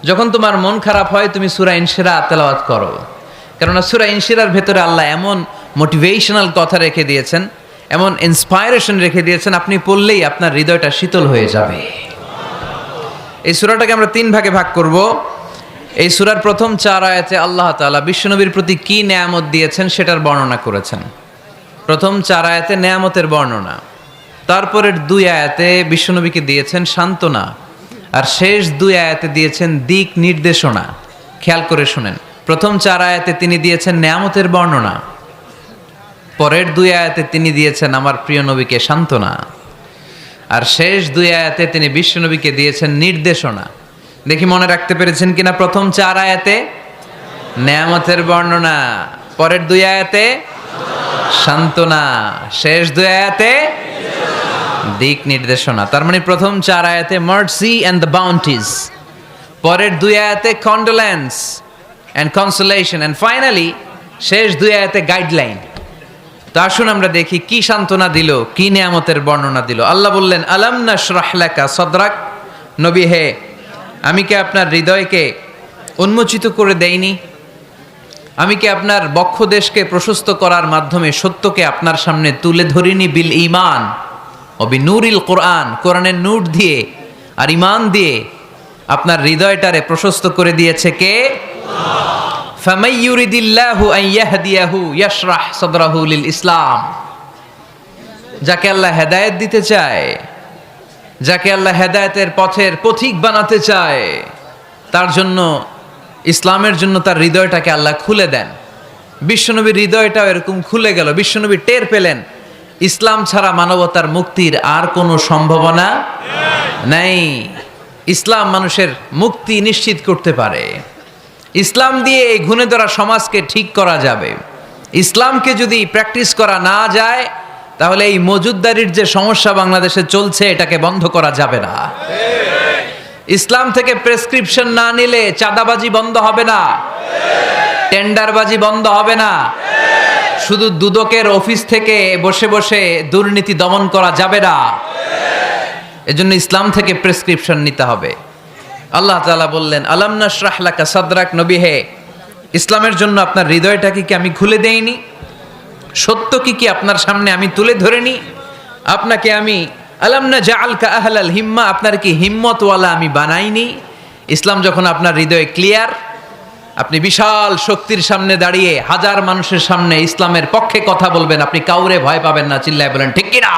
যখন তোমার মন খারাপ হয় তুমি সূরা ইনশিরাহ তেলাওয়াত করো, কেননা সূরা ইনশিরাহর ভেতরে আল্লাহ এমন মোটিভেশনাল কথা রেখে দিয়েছেন, এমন ইন্সপায়ারেশন রেখে দিয়েছেন, আপনি পড়লেই আপনার হৃদয়টা শীতল হয়ে যাবে। এই সূরাটাকে আমরা 3 ভাগে ভাগ করব। এই সূরার প্রথম 4 আয়াতে আল্লাহ তাআলা বিশ্বনবীর প্রতি কি নেয়ামত দিয়েছেন সেটার বর্ণনা করেছেন। প্রথম 4 আয়াতে নেয়ামতের বর্ণনা, তারপরের 2 আয়াতে বিশ্বনবীকে দিয়েছেন সান্ত্বনা, আর শেষ 2 আয়াতে দিয়েছেন দিক নির্দেশনা। খেয়াল করে শুনেন, প্রথম 4 আয়াতে তিনি দিয়েছেন নেয়ামতের বর্ণনা, পরের 2 আয়াতে তিনি দিয়েছেন আমার প্রিয় নবীকে সান্ত্বনা, আর শেষ 2 আয়াতে তিনি বিশ্বনবীকে দিয়েছেন নির্দেশনা। দেখি মনে রাখতে পেরেছেন কিনা? প্রথম 4 আয়াতে নেয়ামতের বর্ণনা, পরের 2 আয়াতে সান্ত্বনা, শেষ 2 আয়াতে দিক নির্দেশনা। তার মানে প্রথম 4 আয়াতে মার্সি এন্ড দ্য বাউন্টিজ, পরের 2 আয়াতে condolence and consolation, and finally শেষ 2 আয়াতে গাইডলাইন। তো আসুন আমরা দেখি কি সান্ত্বনা দিল, কি নিয়ামতের বর্ণনা দিল। আল্লাহ বললেন, আলাম নাশরাহ লাকা সাদরাক, নবী হে, আমি কি আপনার হৃদয়কে উন্মোচিত করে দেইনি? আমি কি আপনার বক্ষদেশকে প্রশস্ত করার মাধ্যমে সত্যকে আপনার সামনে তুলে ধরিনি? বিল ঈমান ও বিনূরিল কোরআন, কোরআনের নূর দিয়ে আর ঈমান দিয়ে আপনার হৃদয়টারে প্রশস্ত করে দিয়েছে কে? ফামাই ইউরিদিল্লাহু আন ইয়াহদিয়াহু ইয়াশরাহ সাদরাহু লিল ইসলাম। যাকে আল্লাহ হেদায়েত দিতে চায়, যাকে আল্লাহ হেদায়েতের পথের পথিক বানাতে চায়, তার জন্য, ইসলামের জন্য তার হৃদয়টাকে আল্লাহ খুলে দেন। বিশ্বনবীর হৃদয়টাও এরকম খুলে গেল। বিশ্বনবী টের পেলেন ইসলাম ছাড়া মানবতার মুক্তির আর কোনো সম্ভাবনা নাই। ইসলাম মানুষের মুক্তি নিশ্চিত করতে পারে। ইসলাম দিয়ে এই ঘুণে ধরা সমাজকে ঠিক করা যাবে। ইসলামকে যদি প্র্যাকটিস করা না যায়, তাহলে এই মজুদদারির যে সমস্যা বাংলাদেশে চলছে, এটাকে বন্ধ করা যাবে না। ইসলাম থেকে প্রেসক্রিপশন না নিলে চাঁদাবাজি বন্ধ হবে না, টেন্ডারবাজি বন্ধ হবে না, শুধু দুদকের অফিস থেকে বসে বসে দুর্নীতি দমন করা যাবে না। এজন্য ইসলাম থেকে প্রেসক্রিপশন নিতে হবে। আল্লাহ তাআলা বললেন, আলাম নাশরাহ লাকা সাদরাক, নবী হে, ইসলামের জন্য আপনার হৃদয়টাকে কি আমি খুলে দেইনি? সত্য কি আপনার সামনে আমি তুলে ধরিনি? আপনাকে আমি আলাম নাজআলকা আহলাল হিম্মা, আপনার কি হিম্মতওয়ালা আমি বানাইনি? ইসলাম যখন আপনার হৃদয়ে ক্লিয়ার, আপনি বিশাল শক্তির সামনে দাঁড়িয়ে হাজার মানুষের সামনে ইসলামের পক্ষে কথা বলবেন, আপনি কাউরে ভয় পাবেন না। চিল্লায় বলেন ঠিক কি না?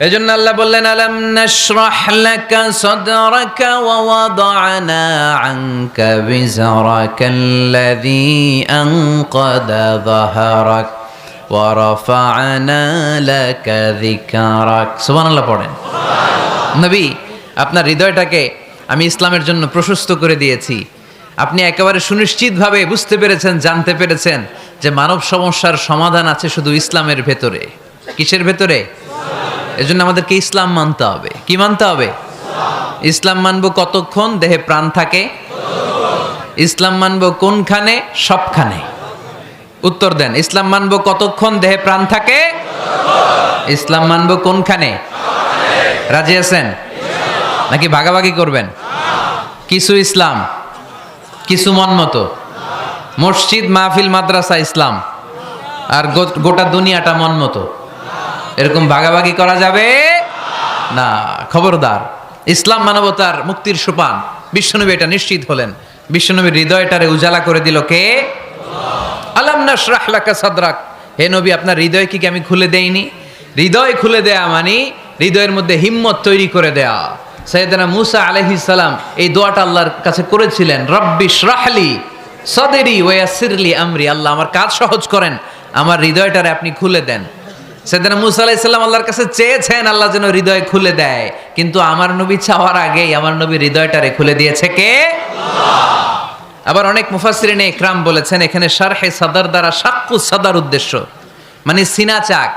এজন্য আল্লাহ বললেন, আলাম নাশরাহ লাকা সাদরাকা ওয়া ওয়াদা'না আনকা বিজরাকাল্লাযী আনকাদা যাহরাক ওয়া রাফা'না লাকা যিকরাক। সুবহানাল্লাহ পড়েন। নবী, আপনার হৃদয়টাকে আমি ইসলামের জন্য প্রশস্ত করে দিয়েছি। আপনি একেবারে সুনিশ্চিতভাবে বুঝতে পেরেছেন, জানতে পেরেছেন যে মানব সমস্যার সমাধান আছে শুধু ইসলামের ভেতরে। কিসের ভেতরে? এজন্য আমাদেরকে ইসলাম মানতে হবে। কি মানতে হবে? ইসলাম মানবো কতক্ষণ দেহে প্রাণ থাকে? ইসলাম মানবো কোনখানে? সবখানে। উত্তর দেন, ইসলাম মানবো কতক্ষণ দেহে প্রাণ থাকে? ইসলাম মানবো কোনখানে? রাজি আছেন নাকি ভাগাভাগি করবেন? কিছু ইসলাম, কিছু মন মতো। মসজিদ, মাহফিল, মাদ্রাসা ইসলাম, আর গোটা দুনিয়াটা মন মতো। এরকম ভাগাভাগি করা যাবে না, খবরদার। ইসলাম মানবতার মুক্তির সোপান। বিশ্বনবী এটা নিশ্চিত হলেন। বিশ্বনবীর হৃদয়টারে উজালা করে দিল কে? আলাম নাশরাহ লাকা সাদরাক, হে নবী, আপনার হৃদয় কি আমি খুলে দেইনি? হৃদয় খুলে দেয়া মানে হৃদয়ের মধ্যে হিম্মত তৈরি করে দেয়া। সাইয়েদনা মূসা আলাইহিস সালাম এই দোয়াটা আল্লাহর কাছে করেছিলেন, রব্বি ইশরাহলি সাদরি ওয়া ইয়াসসিরলি আমরি, আল্লাহ আমার কাজ সহজ করেন, আমার হৃদয়টারে আপনি খুলে দেন। সাইয়েদনা মূসা আলাইহিস সালাম আল্লাহর কাছে চেয়েছেন আল্লাহ যেন হৃদয় খুলে দেয়, কিন্তু আমার নবী চাওয়ার আগেই আমার নবী হৃদয়টারে খুলে দিয়েছে কে? আল্লাহ। আবার অনেক মুফাসসিরিনে ইকরাম বলেছেন, এখানে শারহে সাদর দ্বারা শাক্কু সাদর উদ্দেশ্য, মানে সিনা চাক।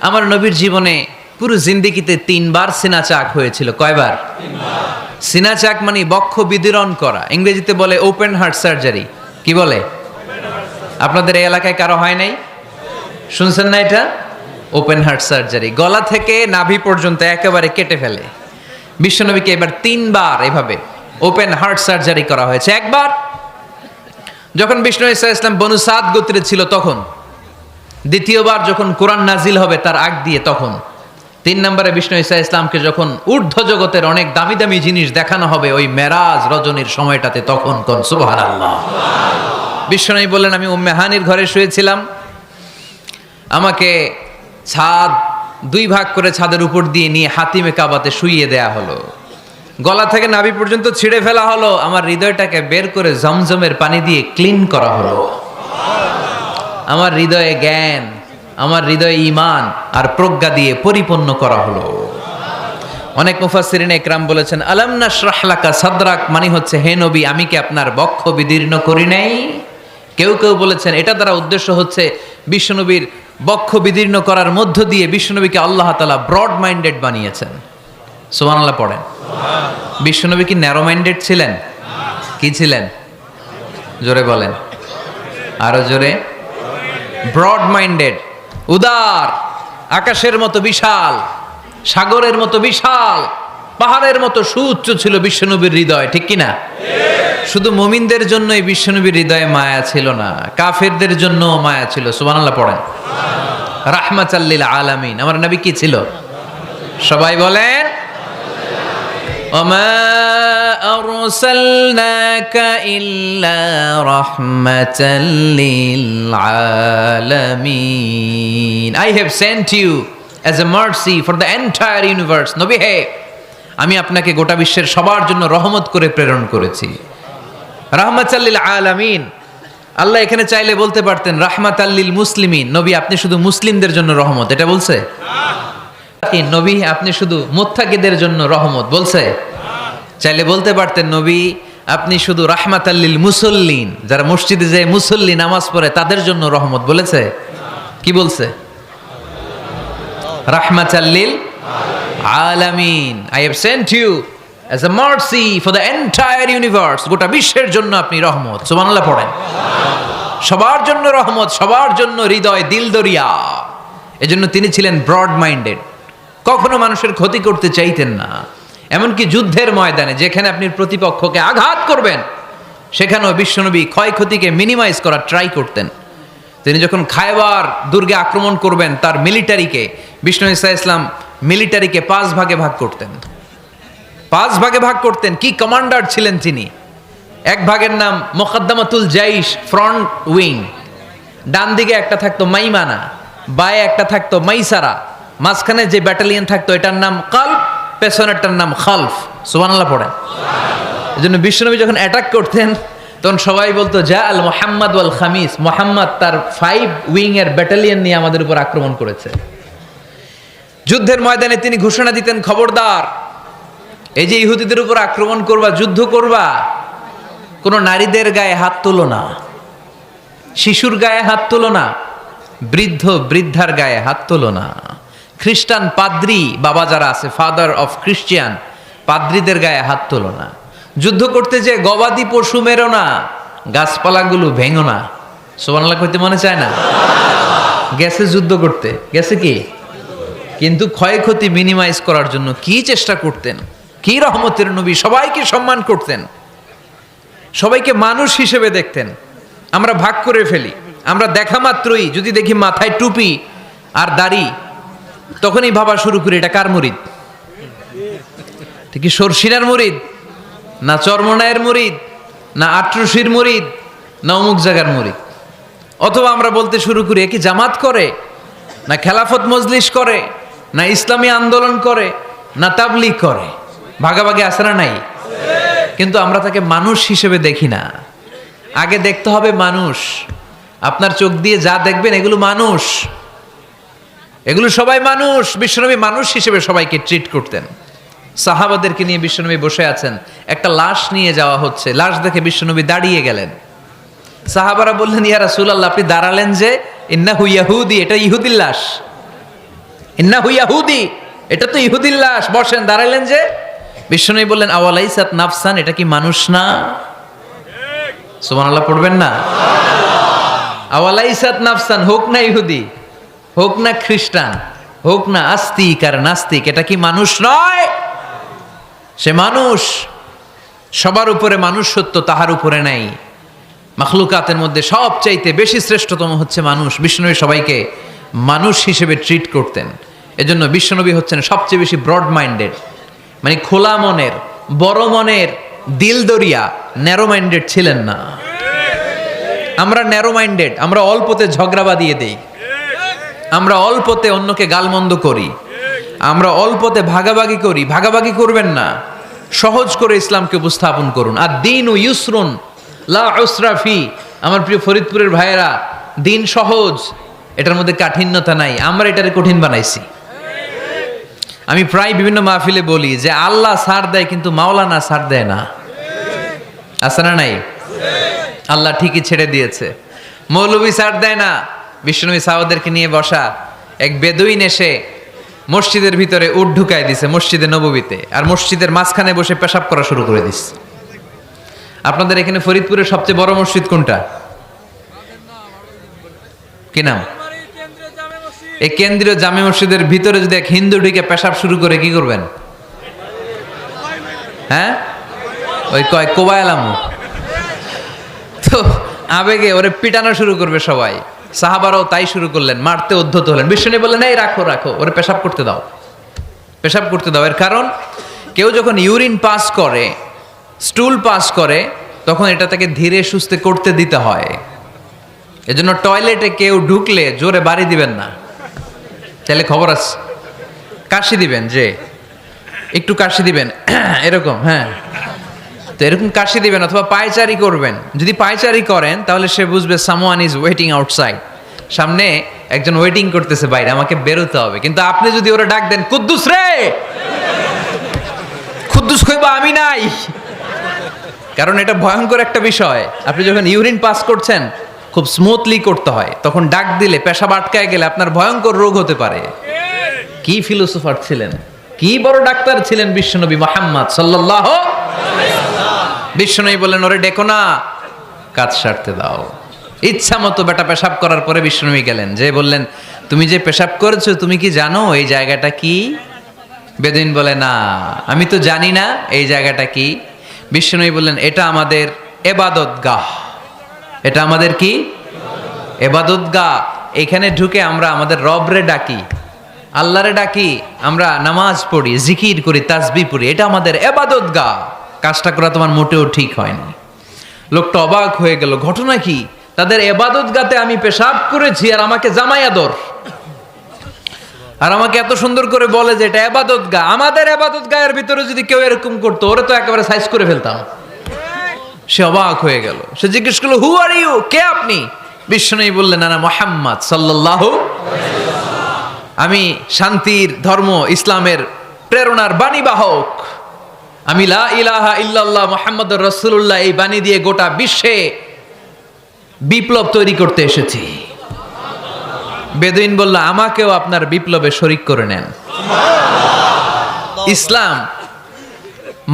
আমার নবীর জীবনে পুরো জিন্দেগিতে 3 বার সিনা চাক হয়েছিল। কয়বার? 3 বার। সিনা চাক মানে বক্ষ বিদীর্ণ করা, ইংরেজিতে বলে ওপেন হার্ট সার্জারি। কি বলে? আপনাদের এই এলাকায় কারো হয় নাই? শুনছেন না এটা? ওপেন হার্ট সার্জারি, গলা থেকে নাভি পর্যন্ত একেবারে কেটে ফেলে। বিশ্বনবীকে এবার 3 বার এভাবে ওপেন হার্ট সার্জারি করা হয়েছে একবার, যখন বিষ্ণু ঈসা ইসলাম বনু সাদ গোত্রে ছিল তখন, দ্বিতীয়বার যখন কোরআন নাজিল হবে তার আগ দিয়ে তখন, 3 নম্বরে বিষ্ণু ঈসা ইসলামকে যখন ঊর্ধ্ব জগতের অনেক দামি দামি জিনিস দেখানো হবে ওই মেরাজ রজনীর সময়টাতে, তখন কোন সুবহানাল্লাহ। বিশ্বনবী বললেন, আমি উম্মে হানির ঘরে শুয়েছিলাম, আমাকে ছাদ 2 ভাগ করে ছাদের উপর দিয়ে নিয়ে হাতিমে কাবাতে শুইয়ে দেয়া হলো, গলা থেকে নাভি পর্যন্ত ছিঁড়ে ফেলা হলো, আমার হৃদয়টাকে বের করে জমজমের পানি দিয়ে ক্লিন করা হলো, আমার হৃদয়ে জ্ঞান, আমার হৃদয়ে ঈমান আর প্রজ্ঞা দিয়ে পরিপূর্ণ করা হলো। অনেক মুফাসসিরিন একরাম বলেছেন, আলাম নাশরাহ লাকা সাদরাক মানে হচ্ছে, হে নবী আমি কি আপনার বক্ষ বিদীর্ণ করি নাই। কেউ কেউ বলেছেন এটা দ্বারা উদ্দেশ্য হচ্ছে বিশ্বনবীর বক্ষ বিদীর্ণ করার মধ্য দিয়ে বিশ্বনবীকে আল্লাহ তাআলা ব্রড মাইন্ডেড বানিয়েছেন। সুবহানাল্লাহ পড়েন। বিশ্বনবী কি ন্যারো মাইন্ডেড ছিলেন? কি ছিলেন? জোরে বলেন, আরো জোরে। ব্রড মাইন্ডেড, উদার, আকাশের মতো বিশাল, সাগরের মতো বিশাল, পাহাড়ের মতো সুউচ্চ ছিল বিশ্বনবীর হৃদয়, ঠিক কিনা? শুধু মুমিনদের জন্যই বিশ্বনবীর হৃদয়ে মায়া ছিল না, কাফেরদের জন্য মায়া ছিল। সুবহানাল্লাহ পড়েন। রাহমাতাল লিল আলামিন, আমার নবী কি ছিল? সবাই বলেন, ওমা আরসালনাকা ইল্লা রাহমাতাল লিল আলামিন, I have sent you as a mercy for the entire universe. নবী হে, আমি আপনাকে গোটা বিশ্বের সবার জন্য রহমত করে প্রেরণ করেছি। রাহমাতাল লিল আলামিন, আল্লাহ এখানে চাইলে বলতে পারতেন রাহমাতাল লিল মুসলিমিন, নবী আপনি শুধু মুসলিমদের জন্য রহমত, এটা বলছে? নবী আপনি শুধু মুত্তাকিদের জন্য রহমত, বলছে? চাইলে বলতে পারতেন নবী আপনি শুধু রাহমাতাল লিল মুসল্লিন, যারা মসজিদে যায় মুসল্লি নামাজ পড়ে তাদের জন্য রহমত, বলেছে? কি বলছে? রাহমাতাল লিল আলামিন, I have sent you as a mercy for the entire universe, গোটা বিশ্বের জন্য আপনি রহমত। সুবহানাল্লাহ পড়েন। সবার জন্য রহমত, সবার জন্য হৃদয় দিল দরিয়া। এজন্য তিনি ছিলেন ব্রড মাইন্ডেড, কখনো মানুষের ক্ষতি করতে চাইতেন না। এমনকি যুদ্ধের ময়দানে যেখানে আপনি প্রতিপক্ষকে আঘাত করবেন সেখানেও বিশ্বনবী ক্ষয়ক্ষতিকে মিনিমাইজ করার ট্রাই করতেন। তিনি যখন খায়বার দুর্গে আক্রমণ করবেন তার মিলিটারিকে, বিষ্ণু ঈসা ইসলাম মিলিটারিকে 5 ভাগে ভাগ করতেন, 5 ভাগে ভাগ করতেন। কি কমান্ডার ছিলেন তিনি! এক ভাগের নাম মুকদ্দমাতুল জাইশ, ফ্রন্ট উইং, ডান দিকে একটা থাকতো মাইমানা, বায়ে একটা থাকতো মাইসারা, মাঝখানে যে ব্যাটালিয়ন থাকতো এটার নাম কালব, পেছনেরটার নাম খালফ। সুবহানাল্লাহ পড়েন। এজন্য বিশ্বনবী যখন অ্যাটাক করতেন তখন সবাই বলতো যা আল মুহাম্মদ ওয়াল খামিস, মুহাম্মদ তার 5 উইং এর ব্যাটালিয়ন নিয়ে আমাদের উপর আক্রমণ করেছে। যুদ্ধের ময়দানে তিনি ঘোষণা দিতেন, খবরদার এই যে ইহুদিদের উপর আক্রমণ করবা, যুদ্ধ করবা, কোনো নারীদের গায়ে হাত তুলো না, শিশুর গায়ে হাত তুলো না, বৃদ্ধ বৃদ্ধার গায়ে হাত তুলো না, খ্রিস্টান পাদ্রী বাবা যারা আছে, ফাদার অফ ক্রিশ্চিয়ান, পাদ্রীদের গায়ে হাত তুলো না, যুদ্ধ করতে যে গবাদি পশু মেরো না, গাছপালাগুলো ভেঙো না। সুবহানাল্লাহ কইতে মনে চায় না? গেছে যুদ্ধ করতে, গেছে কি, কিন্তু ক্ষয়ক্ষতি মিনিমাইজ করার জন্য কি চেষ্টা করতেন! কি রহমতের নবী! সবাইকে সম্মান করতেন, সবাইকে মানুষ হিসেবে দেখতেন। আমরা ভাগ করে ফেলি, আমরা দেখা মাত্রই যদি দেখি মাথায় টুপি আর দাড়ি, তখনই ভাবা শুরু করি এটা কার মুরিদ? কি সরসিনার মুরিদ, না চরমনায়ের মুরিদ, না আটরশির মুরিদ, না অমুক জায়গার মুরিদ। অথবা আমরা বলতে শুরু করি এ কি জামাত করে, না খেলাফত মজলিস করে, না ইসলামী আন্দোলন করে, না তাবলীগ করে। ভাগাভাগি আছে না নাই? কিন্তু আমরা তাকে মানুষ হিসেবে দেখি না। আগে দেখতে হবে মানুষ। আপনার চোখ দিয়ে যা দেখবেন এগুলো মানুষ, এগুলো সবাই মানুষ। বিশ্বনবী মানুষ হিসেবে সবাইকে ট্রিট করতেন। সাহাবাদেরকে নিয়ে বিশ্বনবী বসে আছেন, একটা লাশ নিয়ে যাওয়া হচ্ছে, লাশ দেখে বিশ্বনবী দাঁড়িয়ে গেলেন। সাহাবারা বললেন ইয়া রাসূলুল্লাহ আপনি দাঁড়ালেন যে, ইন্নাহু ইয়াহুদি, এটা ইহুদির লাশ, ইন্নাহু ইয়াহুদি, এটা তো ইহুদির লাশ, বসেন, দাঁড়ালেন যে? বিশ্বনবী বললেন আওয়ালাইসাত নাফসান, এটা কি মানুষ না? সুবহানাল্লাহ পড়বেন না? আওয়ালাইসাত নাফসান, হোক না ইহুদি, হোক না খ্রিস্টান, হোক না আস্তিক আর নাস্তিক, এটা কি মানুষ নয়? সে মানুষ। সবার উপরে মানুষ সত্য, তাহার উপরে নাই। মাখলুকাতের মধ্যে সবচাইতে বেশি শ্রেষ্ঠতম হচ্ছে মানুষ। বিশ্বনবী সবাইকে মানুষ হিসেবে ট্রিট করতেন। এজন্য বিশ্বনবী হচ্ছেন সবচেয়ে বেশি ব্রড মাইন্ডেড, মানে খোলা মনের, বড় মনের, দিল দরিয়া, ন্যারো মাইন্ডেড ছিলেন না। আমরা ন্যারো মাইন্ডেড, আমরা অল্পতে ঝগড়া বাঁধিয়ে দেই, আমরা অল্পতে অন্যকে গালমন্দ করি, আমরা অল্পতে ভাগাভাগি করি। ভাগাভাগি করবেন না, সহজ করে ইসলামকে উপস্থাপন করুন। আর দিন ও ইউসরুন লা উসরা ফি। আমার প্রিয় ফরিদপুরের ভাইয়েরা, দিন সহজ, এটার মধ্যে কাঠিন্যতা নাই। আমরা এটারে কঠিন বানাইছি। আমি প্রায় বিভিন্ন মাহফিলে বলি যে আল্লাহ ছাড় দেয় কিন্তু মাওলানা ছাড় দেয় না। আছে না নাই? আল্লাহ ঠিকই ছেড়ে দিয়েছে, মৌলভী ছাড় দেয় না। বিশ্বনবী সাহাবাদেরকে নিয়ে বসা এক বেদুইন এসে মসজিদের ভিতরে উট ঢুকাই দিছে, মসজিদে নববীতে, আর মসজিদের মাঝখানে বসে পেশাব করা শুরু করে দিচ্ছে। আপনাদের এখানে ফরিদপুরের সবচেয়ে বড় মসজিদ কোনটা? কি নাম? এই কেন্দ্রীয় জামে মসজিদের ভিতরে যদি এক হিন্দু ঢুকে পেশাব শুরু করে কি করবেন? হ্যাঁ, ওই কয় কোবায়ালামু। তো আবেগে ওরে পিটানো শুরু করবে সবাই। সাহাবারাও তাই শুরু করলেন, মারতে উদ্ধত হলেন। বিশ্বনবী বললেন, এই রাখো রাখো, ওরে পেশাব করতে দাও, পেশাব করতে দাও। এর কারণ কেউ যখন ইউরিন পাস করে, স্টুল পাস করে, তখন এটা তাকে ধীরে সুস্থে করতে দিতে হয়। এজন্য টয়লেটে কেউ ঢুকলে জোরে বাড়ি দিবেন না, তাহলে খবর আছে। কাশি দিবেন, যে একটু কাশি দিবেন এরকম, হ্যাঁ, তো এরকম কাশি দিবেন। অথবা পায়চারি করবেন। যদি পায়চারি করেন তাহলে সে বুঝবে সামওয়ান ইজ ওয়েটিং আউটসাইড, সামনে একজন ওয়েটিং করতেছে বাইরে, আমাকে বেরোতে হবে। কিন্তু আপনি যদি ওরা ডাক দেন, কুদ্দুস রে, কুদ্দুস কইবা আমি নাই, কারণ এটা ভয়ঙ্কর একটা বিষয়। আপনি যখন ইউরিন পাস করছেন খুব স্মুথলি করতে হয়, তখন ডাক দিলে পেশাব আটকায় গেলে আপনার ভয়ঙ্কর রোগ হতে পারে। কি ফিলোসোফার ছিলেন, কি বড় ডাক্তার ছিলেন বিশ্বনবী মুহাম্মদ সাল্লাল্লাহু আলাইহি ওয়াসাল্লাম। বিশ্বনবী বললেন, ওরে ডেকো না, কাজ সারতে দাও। ইচ্ছা মতো বেটা পেশাব করার পরে বিশ্বনবী গেলেন, যে বললেন, তুমি যে পেশাব করেছো তুমি কি জানো এই জায়গাটা কি? বেদুইন বলে, না আমি তো জানি না এই জায়গাটা কি। বিশ্বনবী বললেন, এটা আমাদের ইবাদতগাহ। এটা আমাদের কি? ইবাদতগাহ। এখানে ঢুকে আমরা আমাদের রবরে ডাকি, আল্লাহরে ডাকি, আমরা নামাজ পড়ি, জিকির করি, তাসবিহ পড়ি, এটা আমাদের ইবাদতগাহ। কাজটা করা তোমার মোটেও ঠিক হয়নি। লোকটা অবাক হয়ে গেল, ঘটনা কি? তাদের ইবাদতগাতে আমি পেশাব করেছি আর আমাকে জামাই আদর, আর আমাকে এত সুন্দর করে বলে যে এটা ইবাদতগাহ। আমাদের ইবাদতগাহের ভিতরে যদি কেউ এরকম করতো, ওরে তো একেবারে সাইজ করে ফেলতাম। সে অবাক হয়ে গেল। সে জিজ্ঞেস করলো, হু আর ইউ, কে আপনি? বিশ্বনবী বললেন, না মুহাম্মদ সাল্লাল্লাহু আলাইহি ওয়াসাল্লাম, আমি শান্তির ধর্ম ইসলামের প্রেরণার বাণীবাহক। আমি লা ইলাহা ইল্লাল্লাহ মুহাম্মাদুর রাসূলুল্লাহ এই বাণী দিয়ে গোটা বিশ্বে বিপ্লব তৈরি করতে এসেছি। বেদুইন বলল, আমাকেও আপনার বিপ্লবে শরীক করে নেন। ইসলাম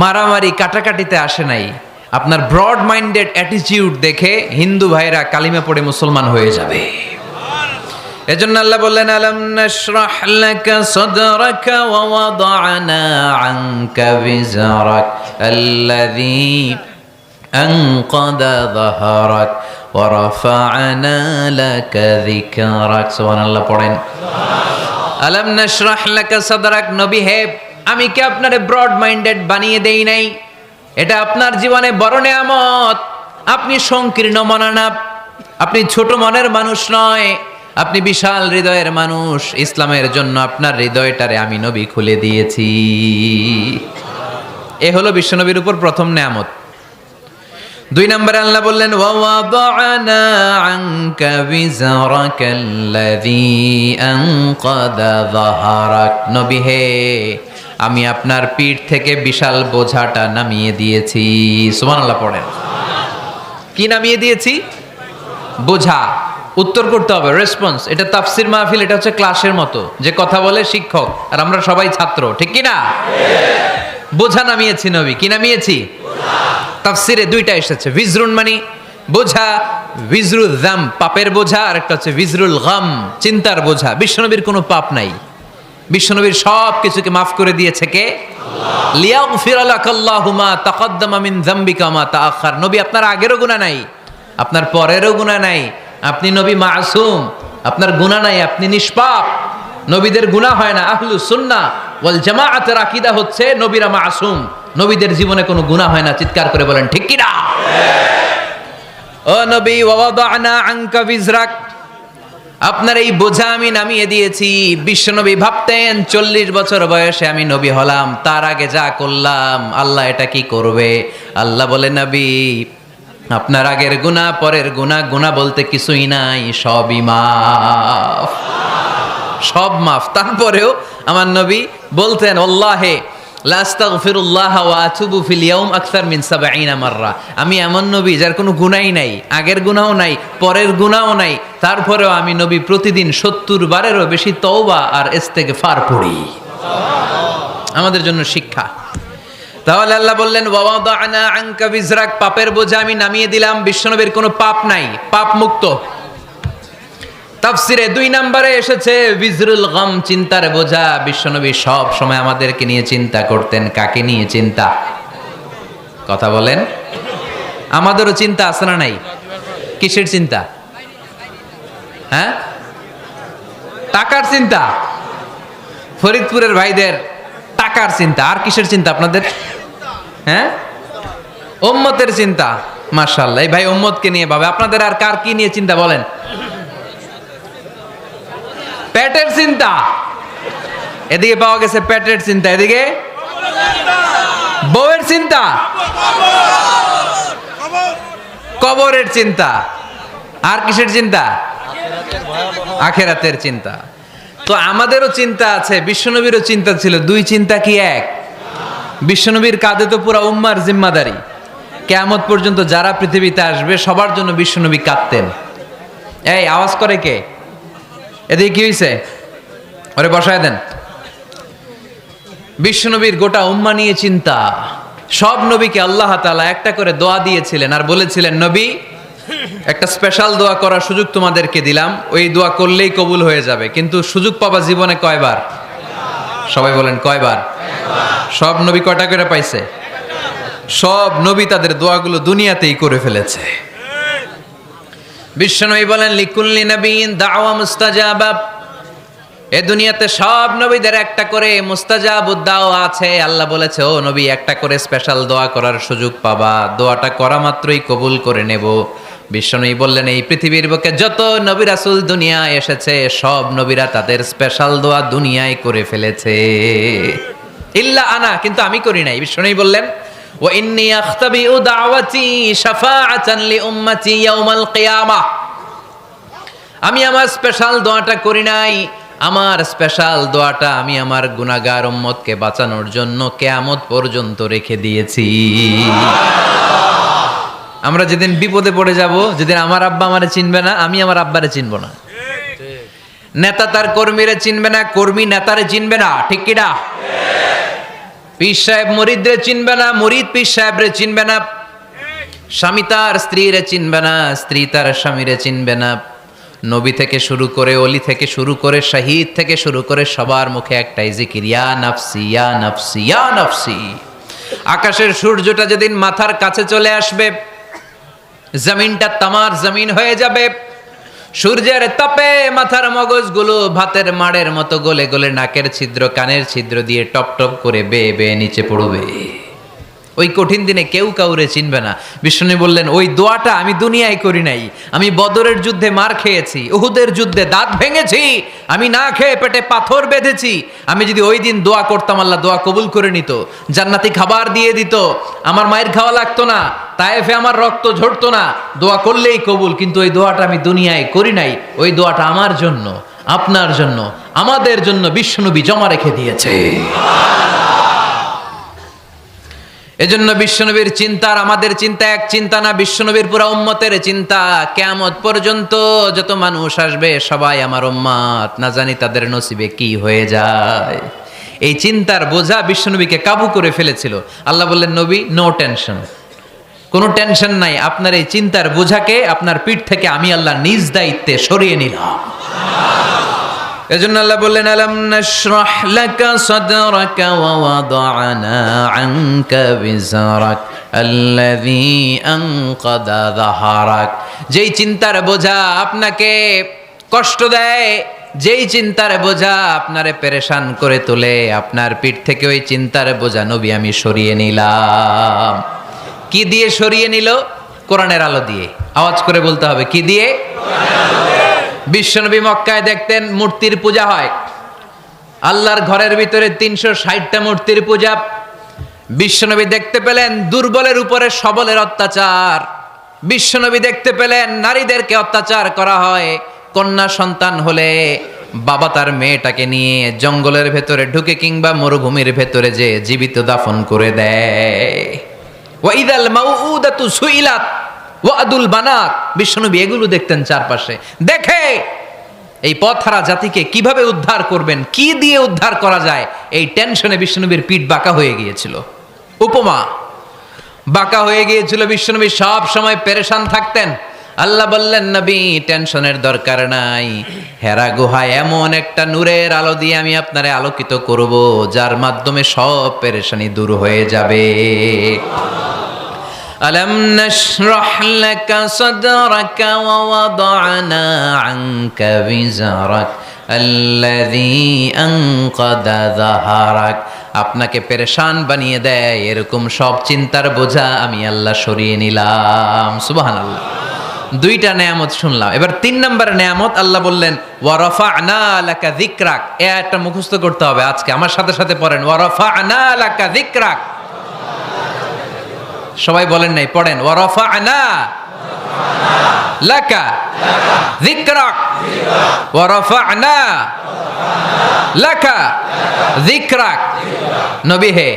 মারামারি কাটাকাটিতে আসে নাই। আপনার ব্রড মাইন্ডেড অ্যাটিটিউড দেখে হিন্দু ভাইরা কালিমা পড়ে মুসলমান হয়ে যাবে। এজন্য আল্লাহ বললেন, আলাম নাশরাহ লাকা সাদরাকা ওয়া ওয়াদা'না আনকা বিজরাক আল্লাযী আনকাদা যাহরাক ওয়া রাফা'না লাকা যিকরাক। সুবহানাল্লাহ পড়েন। আলাম নাশরাহ লাকা সাদরাক, নবী হে, আমি কি আপনারে ব্রড মাইন্ডেড বানিয়ে দেই নাই? এটা আপনার জীবনে বড় নেয়ামত। আপনি সংকীর্ণ মনা না, আপনি ছোট মনের মানুষ নয়, আপনি বিশাল হৃদয়ের মানুষ। ইসলামের জন্য আপনার হৃদয়টারে আমি নবী খুলে দিয়েছি। এ হলো বিশ্বনবীর উপর প্রথম নেয়ামত। 2 নম্বরে আল্লাহ বললেন, ওয়া ওয়াদা'না আনকা বিজরাকাল্লাযী আনকাদা যাহরাক। নবী হে, আমি আপনার পিঠ থেকে বিশাল বোঝাটা নামিয়ে দিয়েছি। সুবহানাল্লাহ পড়েন। কি নামিয়ে দিয়েছি? বোঝা। উত্তর করতে হবে, রেসপন্স। এটা তাফসির মাহফিল, এটা হচ্ছে ক্লাসের মতো, যে কথা বলে শিক্ষক আর আমরা সবাই ছাত্র, ঠিক কি না? বোঝা নামিয়েছি নবী। কি নামিয়েছি? তাফসিরে 2টা এসেছে। ভিজরুন মানে বোঝা, ভিজরুল যাম পাপের বোঝা, আর একটা হচ্ছে ভিজরুল গাম চিন্তার বোঝা। বিশ্বনবীর কোনো পাপ নাই, বিশ্বনবীর সব কিছুকে মাফ করে দিয়েছে কে? লিয়াগফিরা লাকাল্লাহু মা তাকাদ্দামা মিন যামবিকা মা তাআখার। নবী আপনার আগেরও গুনাহ নাই, আপনার পরেরও গুনাহ নাই, আপনি নবী মাসুম, আপনার গুনাহ নাই, আপনি নিষ্পাপ। নবীদের গুনাহ হয় না। আহলুস সুন্নাহ ওয়াল জামাআতের আকীদা হচ্ছে নবীরা মাসুম, নবীদের জীবনে কোনো গুনাহ হয় না। চিৎকার করে বলেন ঠিক কি না? ও নবী, ওয়াদানা আনকা বিজরাক, আপনার এই বোঝা আমি নামিয়ে দিয়েছি। বিশ্বনবী ভাবতেন 40 বছর বয়সে আমি নবী হলাম, তার আগে যা করলাম আল্লাহ এটা কি করবে? আল্লাহ বলে, নবী আপনার আগের গুনাহ, পরের গুনাহ, গুনাহ বলতে কিছুই নাই, সবই মাফ, সব মাফ। তারপরেও আমার নবী বলতেন, আল্লাহে লা আস্তাগফিরুল্লাহ ওয়া আতুবু ফিল ইয়াউম আকসার মিন 70 মাররা। আমি এমন নবী যার কোনো গুনাহই নাই, আগের গুনাহও নাই, পরের গুনাহও নাই, তারপরেও আমি নবী প্রতিদিন 70 বারেরও বেশি তওবা আর ইস্তেগফার পড়ি। আমাদের জন্য শিক্ষা। তাহলে আল্লাহ বললেন, ওয়াদানা আনকা বিজরাক, পাপের বোঝা আমি নামিয়ে দিলাম। বিশ্বনবীর কোনো পাপ নাই, পাপ মুক্ত। তাফসিরে 2 নম্বরে এসেছে বিজরুল গাম, চিন্তার বোঝা। বিশ্বনবী সব সময় আমাদেরকে নিয়ে চিন্তা করতেন। কাকে নিয়ে চিন্তা? কথা বলেন। আমাদেরও চিন্তা আছে না নাই? কিসের চিন্তা? হ্যাঁ, টাকার চিন্তা। ফরিদপুরের ভাইদের টাকার চিন্তা। আর কিসের চিন্তা আপনাদের? হ্যাঁ, উম্মতের চিন্তা। মাশাআল্লাহ, এই ভাই উম্মতকে নিয়ে ভাবে। আপনাদের আর কার কি নিয়ে চিন্তা বলেন? পেটের চিন্তা। এদিকে পাওয়া গেছে পেটের চিন্তা, এদিকে বউয়ের চিন্তা, কবরের চিন্তা। আর কিসের চিন্তা? আখিরাতের চিন্তা। তো আমাদেরও চিন্তা আছে, বিশ্বনবীরও চিন্তা ছিল। 2 চিন্তা কি এক? বিশ্বনবীর কাঁধে তো পুরা উম্মার জিম্মাদারি। কিয়ামত পর্যন্ত যারা পৃথিবীতে আসবে সবার জন্য বিশ্বনবী কাঁদতেন। এই আওয়াজ করে কে? এদিকে কি হয়েছে? ওরে বসায় দেন। বিশ্বনবীর গোটা উম্মা নিয়ে চিন্তা। সব নবীকে আল্লাহ তাআলা একটা করে দোয়া দিয়েছিলেন আর বলেছিলেন, নবী একটা স্পেশাল দোয়া করার সুযোগ তোমাদেরকে দিলাম, ওই দোয়া করলেই কবুল হয়ে যাবে। কিন্তু সুযোগ পাবা জীবনে কয়বার? সবাই বলেন কয়বার? সব নবী কয়টা করে পাইছে? সব নবী তাদের দোয়াগুলো দুনিয়াতেই করে ফেলেছে। বিশ্বনবী বলেন, লিকুল্লি নবিয়্যিন দাওয়া মুস্তাজাবা। এ দুনিয়াতে সব নবীদের একটা করে মুস্তাজাবুদ দাওয়া আছে। আল্লাহ বলেছে, ও নবী একটা করে স্পেশাল দোয়া করার সুযোগ পাবা, দোয়াটা করা মাত্রই কবুল করে নেব। বিশ্বনবী বললেন, এই পৃথিবীর বুকে যত নবী রাসূল দুনিয়ায় এসেছে সব নবীরা তাদের স্পেশাল দোয়া দুনিয়ায় করে ফেলেছে, ইল্লা আনা, কিন্তু আমি করি নাই। বিশ্বনবী বললেন, ওয়া ইন্নী আখতাবিউ দাওয়াতি শাফাআতান লি উম্মতি ইয়াউমাল কিয়ামাহ। আমি আমার স্পেশাল দোয়াটা করি নাই। আমার স্পেশাল দোয়াটা আমি আমার গুনাহগার উম্মতকে বাঁচানোর জন্য কিয়ামত পর্যন্ত রেখে দিয়েছি। আমরা যেদিন বিপদে পড়ে যাব, যেদিন আমার আব্বা আমারে চিনবে না, আমি আমার আব্বারে চিনব না, নেতা তার কর্মীরে চিনবে না, কর্মী নেতারে চিনবে না, ঠিক কি না? পীর সাহেব মুরিদরে চিনবে না, মুরিদ পীর সাহেবরে চিনবে না, স্বামী তার স্ত্রীরে চিনবে না, স্ত্রী তার স্বামীরে চিনবে না। নবী থেকে শুরু করে, অলি থেকে শুরু করে, শহীদ থেকে শুরু করে সবার মুখে একটাই জিকির, ইয়া নাফসি ইয়া নাফসি ইয়া নাফসি। আকাশের সূর্যটা যেদিন মাথার কাছে চলে আসবে, জমিনটা তামার জমিন হয়ে যাবে। সূর্যের তাপে মাথার মগজগুলো ভাতের মাড়ের মতো গলে গলে নাকের ছিদ্র, কানের ছিদ্র দিয়ে টপ টপ করে বেয়ে বেয়ে নিচে পড়বে। ওই কঠিন দিনে কেউ কাউরে চিনবে না। বিষ্ণু বললেন, ওই দোয়াটা আমি দুনিয়ায় করি নাই। আমি বদরের যুদ্ধে মার খেয়েছি, উহুদের যুদ্ধে দাঁত ভেঙেছি, আমি না খেয়ে পেটে পাথর বেঁধেছি। আমি যদি ওই দিন দোয়া করতাম, আল্লাহ দোয়া কবুল করে নিত, জান্নাতি খাবার দিয়ে দিত, আমার মায়ের খাওয়া লাগতো না, তায়েফে আমার রক্ত ঝরতো না, দোয়া করলেই কবুল। কিন্তু ওই দোয়াটা আমি দুনিয়ায় করি নাই। ওই দোয়াটা আমার জন্য, আপনার জন্য, আমাদের জন্য বিশ্বনবী জমা রেখে দিয়েছে। এজন্য বিশ্বনবীর চিন্তা আর আমাদের চিন্তা এক চিন্তা না। বিশ্বনবীর পুরা উম্মতের চিন্তা, কিয়ামত পর্যন্ত যত মানুষ আসবে সবাই আমার উম্মত, না জানি তাদের নসিবে কি হয়ে যায়। এই চিন্তার বোঝা বিশ্বনবীকে কাবু করে ফেলেছিল। আল্লাহ বললেন, নবী নো টেনশন, কোনো টেনশন নাই, আপনার এই চিন্তার বোঝাকে আপনার পিঠ থেকে আমি আল্লাহ নিজ দায়িত্বে সরিয়ে নিলাম। এজন্য আল্লাহ বললেন আলাম নাশরাহ লাকা সাদরাকা ওয়া ওয়াদা'না আনকা বিজরাক আল্লাযী আনকাদা যাহারাক। যেই চিন্তার বোঝা আপনাকে কষ্ট দেয়, যেই চিন্তার বোঝা আপনারে পেরেশান করে তোলে, আপনার পিঠ থেকে ওই চিন্তার বোঝা নবী আমি সরিয়ে নিলাম। কি দিয়ে সরিয়ে নিল? কোরআনের আলো দিয়ে। আওয়াজ করে বলতে হবে, কি দিয়ে? বিশ্বনবী মক্কায় দেখতেন মূর্তির পূজা হয়, আল্লাহর ঘরের ভিতরে 360টা মূর্তির পূজা। বিশ্বনবী দেখতে পেলেন দুর্বলের উপরে সবলের অত্যাচার। বিশ্বনবী দেখতে পেলেন নারীদেরকে অত্যাচার করা হয়। কন্যা সন্তান হলে বাবা তার মেয়েটাকে নিয়ে জঙ্গলের ভেতরে ঢুকে কিংবা মরুভূমির ভেতরে যে জীবিত দাফন করে দেয়। ওয়াইদাল মাউউদাতু সুইলাত ওয়াদুল বানাত। বিশ্বনবী এগুলো দেখতেন চারপাশে। দেখে এই পথহারা জাতিকে কিভাবে উদ্ধার করবেন, কি দিয়ে উদ্ধার করা যায়, এই টেনশনে বিশ্বনবীর পিঠ বাঁকা হয়ে গিয়েছিল। উপমা বাঁকা হয়ে গিয়েছিল। বিশ্বনবী সব সময় পেরেশান থাকতেন। আল্লাহ বললেন, নবী টেনশনের দরকার নাই, হেরা গুহায় এমন একটা নূরের আলো দিয়ে আমি আপনারে আলোকিত করব, যার মাধ্যমে সব পেরেশানি দূর হয়ে যাবে। আলাম নাশরাহ লাকা সাদরাকা ওয়া ওয়াদা'না আনকা বিজরাক আল্লাযী আনকাদা যাহারাক। আপনাকে পেরেশান বানিয়ে দেয় এরকম সব চিন্তার বোঝা আমি আল্লাহ সরিয়ে নিলাম। সুবহানাল্লাহ। দুইটা নেয়ামত শুনলাম, এবার 3 নম্বরের নেয়ামত আল্লাহ বললেন ওয়া রাফা'না লাকা যিকরাক। এই আয়াতটা মুখস্থ করতে হবে আজকে, আমার সাথে সাথে পড়েন, ওয়া রাফা'না লাকা যিকরাক। সবাই বলেন নাই, পড়েন, ওয়া রাফা'না লাকা যিকরাক ওয়া রাফা'না লাকা যিকরাক। নবী হে,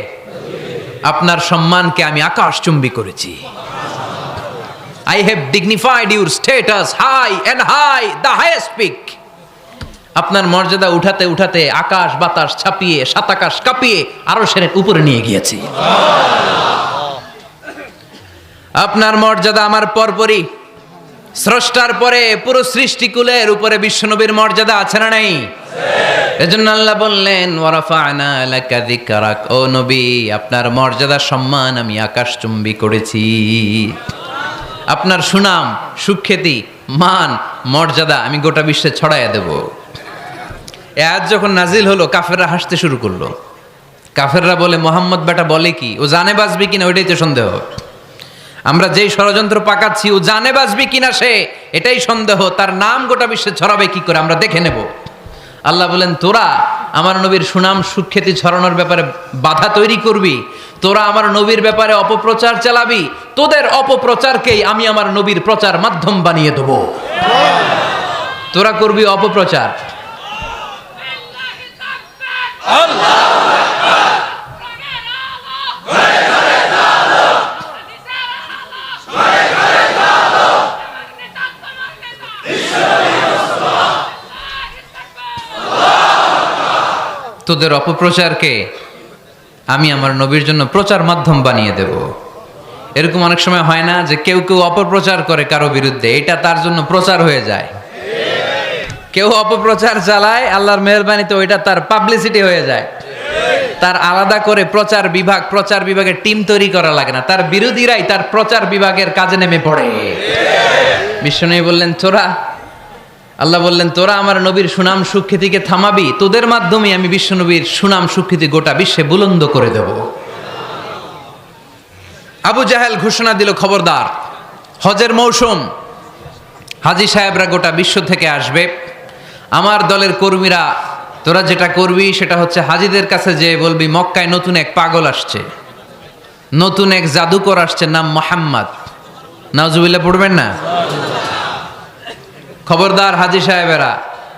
আপনার সম্মানকে আমি আকাশচুম্বী করেছি। I have dignified your status high and high, the highest peak. আপনার মর্যাদা উঠাতে উঠাতে আকাশ বাতাস ছাপিয়ে সাত আকাশ কাঁপিয়ে আরো সেরের উপরে নিয়ে গিয়েছি। আপনার মর্যাদা আমার পরপরই, স্রষ্টার পরে পুরো সৃষ্টিকুলের উপরে বিশ্বনবীর মর্যাদা আছে না নাই? এজন্য আল্লাহ বললেন ওয়া রাফা'না লাকা যিকরাক। ও নবী, আপনার মর্যাদা সম্মান আমি আকাশচুম্বী করেছি। আপনার সুনাম সুখ্যাতি মান মর্যাদা আমি গোটা বিশ্বে ছড়াইয়া দেব। এ আয়াত যখন নাজিল হলো কাফেররা হাসতে শুরু করলো। কাফেররা বলে, মোহাম্মদ বেটা বলে কি, ও জানে বাঁচবি কিনা ওইটাই তো সন্দেহ। আমরা যেই ষড়যন্ত্র পাকাচ্ছি ও জানে বাঁচবি কিনা সে এটাই সন্দেহ, তার নাম গোটা বিশ্বে ছড়াবে কি করে আমরা দেখে নেব। আল্লাহ বলেন, তোরা আমার নবীর সুনাম সুখ্যাতি ছড়ানোর ব্যাপারে বাধা তৈরি করবি, তোরা আমার নবীর ব্যাপারে অপপ্রচার চালাবি, তোদের অপপ্রচারকেই আমি আমার নবীর প্রচার মাধ্যম বানিয়ে দেব। তোরা করবি অপপ্রচার। তোদের অপপ্রচারকে আমি আমার নবীর জন্য প্রচার মাধ্যম বানিয়ে দেব। এরকম অনেক সময় হয় না যে কেউ কেউ অপপ্রচার করে কারো বিরুদ্ধে, এটা তার জন্য প্রচার হয়ে যায়। কেউ অপপ্রচার চালায়, আল্লাহর মেহেরবানিতে ওইটা তার পাবলিসিটি হয়ে যায়। তার আলাদা করে প্রচার বিভাগের টিম তৈরি করা লাগে না, তার বিরোধীরাই তার প্রচার বিভাগের কাজে নেমে পড়ে। বিশ্বনবী বললেন, আল্লাহ বললেন, তোরা আমার নবীর সুনাম সুখ্যাতিকে থামাবি, তোদের মাধ্যমে আমি বিশ্বনবীর সুনাম সুখ্যাতি গোটা বিশ্বে বুলন্দ করে দেব। আবু জাহেল ঘোষণা দিল, খবরদার, হজের মৌসুম, হাজী সাহেবরা গোটা বিশ্ব থেকে আসবে, আমার দলের কর্মীরা তোরা যেটা করবি সেটা হচ্ছে হাজীদের কাছে যে বলবি মক্কায় নতুন এক পাগল আসছে, নতুন এক জাদুকর আসছে, নাম মুহাম্মদ। নাউজুবিল্লাহ পড়বেন না? খবরদার হাজী সাহেবেরা,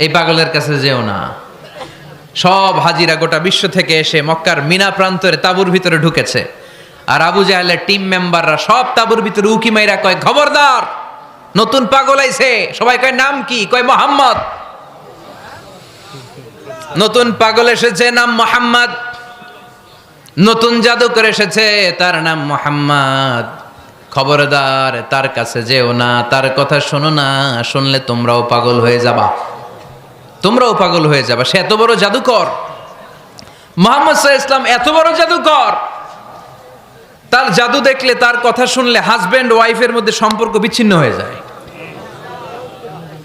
এই পাগলের কাছে যেও না। সব হাজিরা গোটা বিশ্ব থেকে এসে মক্কার মিনা প্রান্তরে তাঁবুর ভিতরে ঢুকেছে। আর আবু জাহেলের টিম মেম্বাররা সব তাঁবুর ভিতরে উকি মাইরা কয়, খবরদার, নতুন পাগল আইছে। সবাই কয়, নাম কি? কয়, মুহাম্মদ। নতুন পাগল এসেছে, নাম মুহাম্মদ। নতুন জাদুকর এসেছে, তার নাম মুহাম্মদ। খবরদার, তার কাছে যেও না, তার কথা শোনো না, শুনলে তোমরাও পাগল হয়ে যাবা। তোমরাও পাগল হয়ে যাবে। সে এত বড় জাদুকর, মুহাম্মদ সাল্লাল্লাহু আলাইহি ওয়াসাল্লাম এত বড় জাদুকর, তার জাদু দেখলে, তার কথা শুনলে হাজব্যান্ড ওয়াইফের মধ্যে সম্পর্ক বিচ্ছিন্ন হয়ে যায়।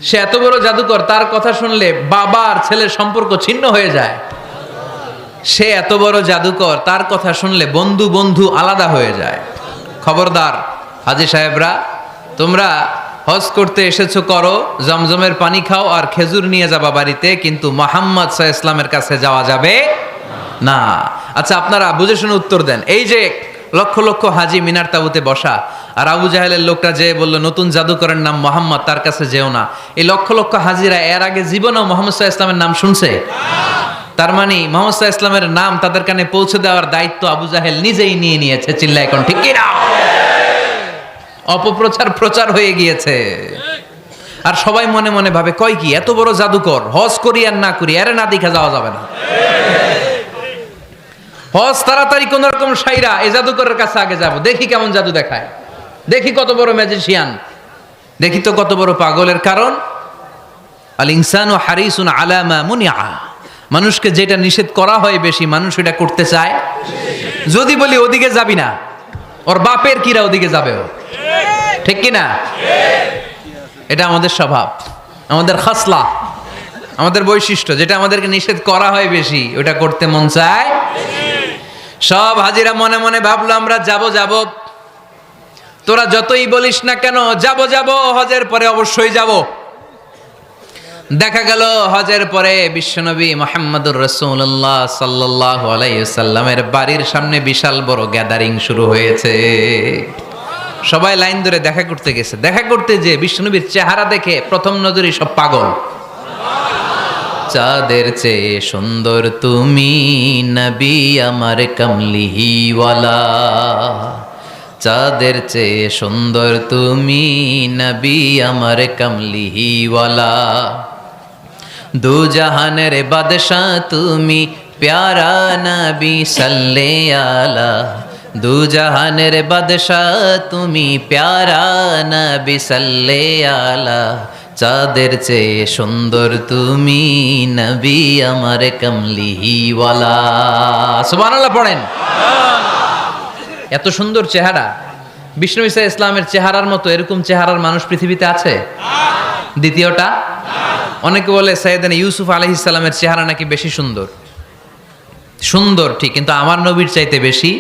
সে এত বড় জাদুকর, তার কথা শুনলে বাবা আর ছেলের সম্পর্ক ছিন্ন হয়ে যায়। সে এত বড় জাদুকর, তার কথা শুনলে বন্ধু বন্ধু আলাদা হয়ে যায়। খবরদার হাজী সাহেবরা, তোমরা হজ করতে এসেছো করো, জমজমের পানি খাও আর খেজুর নিয়ে যাবা বাড়িতে, কিন্তু মুহাম্মদ সাল্লাল্লাহু আলাইহি ওয়াসাল্লামের কাছে যাওয়া যাবে না। আচ্ছা, আপনারা বুঝে শুনে উত্তর দেন। এই যে লক্ষ লক্ষ হাজি মিনার তাবুতে বসা, আর আবু জাহেলের লোকটা যে বলল নতুন জাদুকরের নাম মোহাম্মদ, তার কাছে যেও না, এই লক্ষ লক্ষ হাজিরা এর আগে জীবনেও মোহাম্মদ সাল্লাল্লাহু আলাইহি ওয়াসাল্লামের নাম শুনছে? তার মানে মোহাম্মদ সাল্লাল্লাহু আলাইহি ওয়াসাল্লামের নাম তাদের কানে পৌঁছে দেওয়ার দায়িত্ব আবু জাহেল নিজেই নিয়ে নিয়েছে। চিল্লায় এখন ঠিক কি না? অপপ্রচার প্রচার হয়ে গিয়েছে। আর সবাই মনে মনে ভাবে, কয় কি এত বড় জাদুকর, হজ করি আর না করি এর না দেখা যাওয়া যাবে না। হজ তাড়াতাড়ি কোন রকম সাইরা এই জাদুকরের কাছে আগে যাব, দেখি কেমন জাদু দেখায়, দেখি কত বড় ম্যাজিশিয়ান, দেখি তো কত বড় পাগলের। কারণ আল ইনসানু হারিসুন আলা মা মুনিআ, মানুষকে যেটা নিষেধ করা হয় বেশি, মানুষ এটা করতে চায়। যদি বলি ওদিকে যাবি না, ওর বাপের কিরা ওদিকে যাবে, ও ঠিক কি না? এটা আমাদের স্বভাব, আমাদের খাসলা, আমাদের বৈশিষ্ট্য। যেটা আমাদেরকে নিষেধ করা হয় বেশি, ওটা করতে মন চায়। সব হাজিরা মনে মনে ভাবলো আমরা যাব যাব, তোরা যতই বলিস না কেন যাব যাব, হজের পরে অবশ্যই যাব। দেখা গেল হজের পরে বিশ্বনবী মুহাম্মদুর রাসূলুল্লাহ সাল্লাল্লাহু আলাইহি ওয়াসাল্লামের বাড়ির সামনে বিশাল বড় গ্যাদারিং শুরু হয়েছে। সবাই লাইন ধরে দেখা করতে গেছে। দেখা করতে যে বিশ্বনবীর চেহারা দেখে প্রথম নজরে সব পাগল। চাঁদের চেয়ে সুন্দর তুমি নবী আমার কমলিওয়ালা, চাঁদের চেয়ে সুন্দর তুমি নবী আমার কমলিওয়ালা, দু জাহানের বাদশাহ তুমি প্যারা নবী সাল্লে আলা, দু জাহানের বাদশাহ তুমি প্যারা নবী সাল্লে আলা, চাঁদের চেয়ে সুন্দর তুমি নবী আমার কমলিওয়ালা। সুবহানাল্লাহ পড়েন। এত সুন্দর চেহারা, বিষ্ণু ঈসা ইসলামের চেহারার মতো এরকম চেহারার মানুষ পৃথিবীতে আছে? দ্বিতীয়টা, অনেকে বলে সাইয়েদনা ইউসুফ আলাইহিস সালামের চেহারা নাকি বেশি সুন্দর। সুন্দর ঠিক, কিন্তু আমার নবীর চাইতে বেশি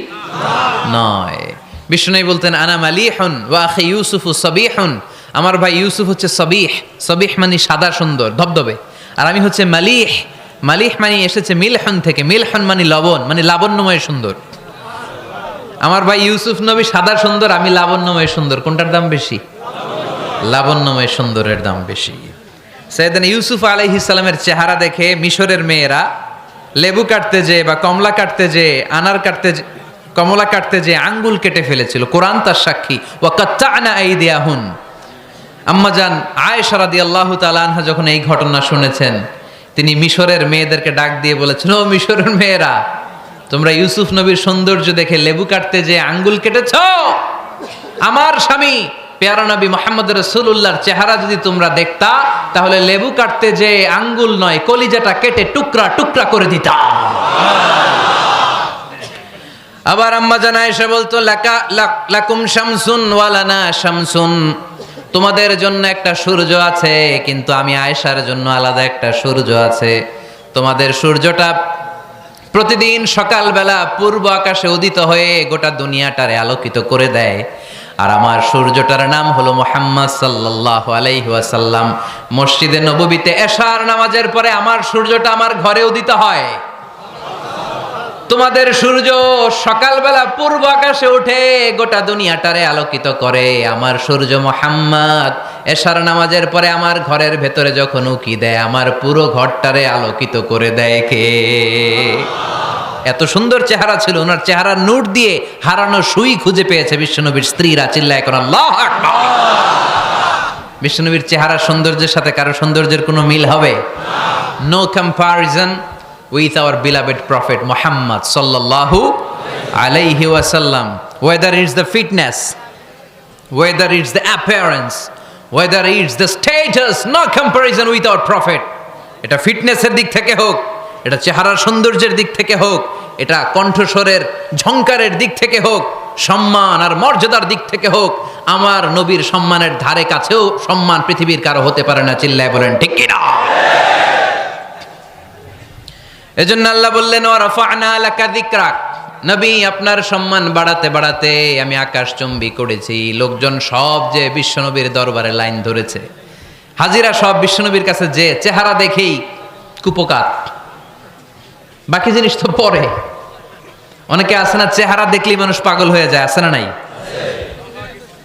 নয়। বিষ্ণু বলতেন আনা মালিহুন ওয়া আখি ইউসুফু সাবিহুন, আমার ভাই ইউসুফ হচ্ছে সবিহ, সবিহ মানে সাদা সুন্দর ধবধবে, আর আমি হচ্ছে মালিহ, মালিহ মানে এসেছে মিলহন থেকে, মিলহন মানে লবণ, মানে লাবণ্যময় সুন্দর। আমার ভাই ইউসুফ নবী সাদা সুন্দর, আমি লাবণ্যময় সুন্দর। কোনটার দাম বেশি? লাবণ্যময় সুন্দরের দাম বেশি। সাইয়েদনা ইউসুফ আলাইহিস সালামের চেহারা দেখে মিশরের মেয়েরা লেবু কাটতে যে বা কমলা কাটতে যে, আনার কাটতে, কমলা কাটতে যে আঙ্গুল কেটে ফেলেছিল। কোরআন তার সাক্ষী। ওয়া কাত্তা'না আইদিয়াহুন। আম্মাজান আয়েশা রাদিয়াল্লাহু তাআলা আনহা যখন এই ঘটনা শুনেছেন, তিনি মিশরের মেয়েদেরকে ডাক দিয়ে বলেছেন, ও মিশরের মেয়েরা, তোমরা ইউসুফ নবীর সৌন্দর্য দেখে লেবু কাটতে যে আঙ্গুল কেটেছ, আমার স্বামী পেয়ারা নবী মুহাম্মদ রাসূলুল্লাহর চেহারা যদি তোমরা দেখতা, তাহলে লেবু কাটতে যে আঙ্গুল নয়, কলিজাটা কেটে টুকরা টুকরা করে দিতা। আবার আম্মা জান আয়েশা বলতো, লাকুম শামসুন ওয়া লানা শামসুন, তোমাদের জন্য একটা সূর্য আছে, কিন্তু আমি আয়েশার জন্য আলাদা একটা সূর্য আছে। তোমাদের সূর্যটা প্রতিদিন সকালবেলা পূর্ব আকাশে উদিত হয়ে গোটা দুনিয়াটারে আলোকিত করে দেয়, আর আমার সূর্যটার নাম হলো মুহাম্মদ সাল্লাল্লাহু আলাইহি ওয়াসাল্লাম। মসজিদে নববীতে এশার নামাজের পরে আমার সূর্যটা আমার ঘরে উদিত হয়। তোমাদের সূর্য সকালবেলা পূর্ব আকাশে উঠে গোটা দুনিয়াটারে আলোকিত করে, আমার সূর্য মুহাম্মদ এশার নামাজের পরে আমার ঘরের ভেতরে যখন উকি দেয়, আমার পুরো ঘরটারে আলোকিত করে দেয় কে? এত সুন্দর চেহারা ছিল, ওনার চেহারার নূর দিয়ে হারানো সুই খুঁজে পেয়েছে বিশ্বনবীর স্ত্রীরা। চিল্লায় কোন আল্লাহু আকবার। বিশ্বনবীর চেহারার সৌন্দর্যের সাথে কারো সৌন্দর্যের কোনো মিল হবে? No comparison with our beloved prophet Muhammad sallallahu alayhi wasallam. Whether it's the fitness, whether it's the appearance, whether it's the status, no comparison with our prophet. এটা ফিটনেসের দিক থেকে হোক, এটা চেহারার সৌন্দর্যের দিক থেকে হোক, এটা কণ্ঠস্বরের ঝংকারের দিক থেকে হোক, সম্মান আর মর্যাদার দিক থেকে হোক, আমার নবীর সম্মানের ধারে কাছেও সম্মান পৃথিবীর কারো হতে পারে না। চিল্লায় বলেন ঠিক কিনা? এজন্য আল্লাহ বললেন ওয়া রাফা'না লাকা যিকরাক, নবী আপনার সম্মান বাড়াতে বাড়াতে আমি আকাশচুম্বী করেছি। লোকজন সব যে বিশ্বনবীর দরবারে লাইন ধরেছে, হাজিরা সব বিশ্বনবীর কাছে, যে চেহারা দেখেই কুপকাত, বাকি জিনিস তো পরে। অনেকে আছে না, চেহারা দেখলেই মানুষ পাগল হয়ে যায়, আছে না নাই?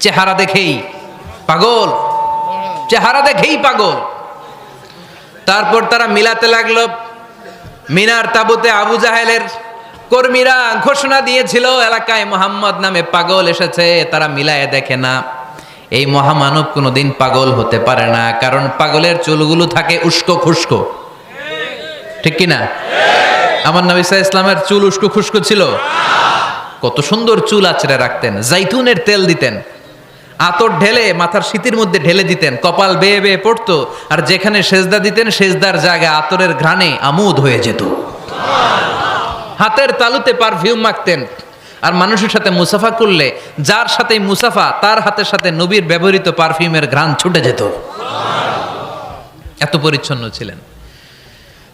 চেহারা দেখেই পাগল, চেহারা দেখেই পাগল। তারপর তারা মিলাতে লাগলো। মিনার তাবুতে আবু জাহেলের কর্মীরা ঘোষণা দিয়েছিল এলাকায় মোহাম্মদ নামে পাগল এসেছে। তারা মিলায়ে দেখে না, এই মহামানব কোনোদিন পাগল হতে পারে না, কারণ পাগলের চুলগুলো থাকে উস্কো খুস্কো, ঠিক কিনা? আমার নবী সাল্লাল্লাহু আলাইহি ইসলামের চুল উস্কো খুস্কো ছিল? কত সুন্দর চুল আঁচড়ে রাখতেন, জাইতুনের তেল দিতেন, আতর ঢেলে মাথার শীতের মধ্যে ঢেলে দিতেন, কপাল বেয়ে বেয়ে পড়তো, আর যেখানে সেজদা দিতেন সেজদার জায়গা আতরের ঘ্রাণে আমোদ হয়ে যেত। হাতের তালুতে পারফিউম মাখতেন, আর মানুষের সাথে মুসাফা করলে যার সাথে মুসাফা তার হাতের সাথে নবীর ব্যবহৃত পারফিউমের ঘ্রাণ ছুটে যেত। এত পরিচ্ছন্ন ছিলেন।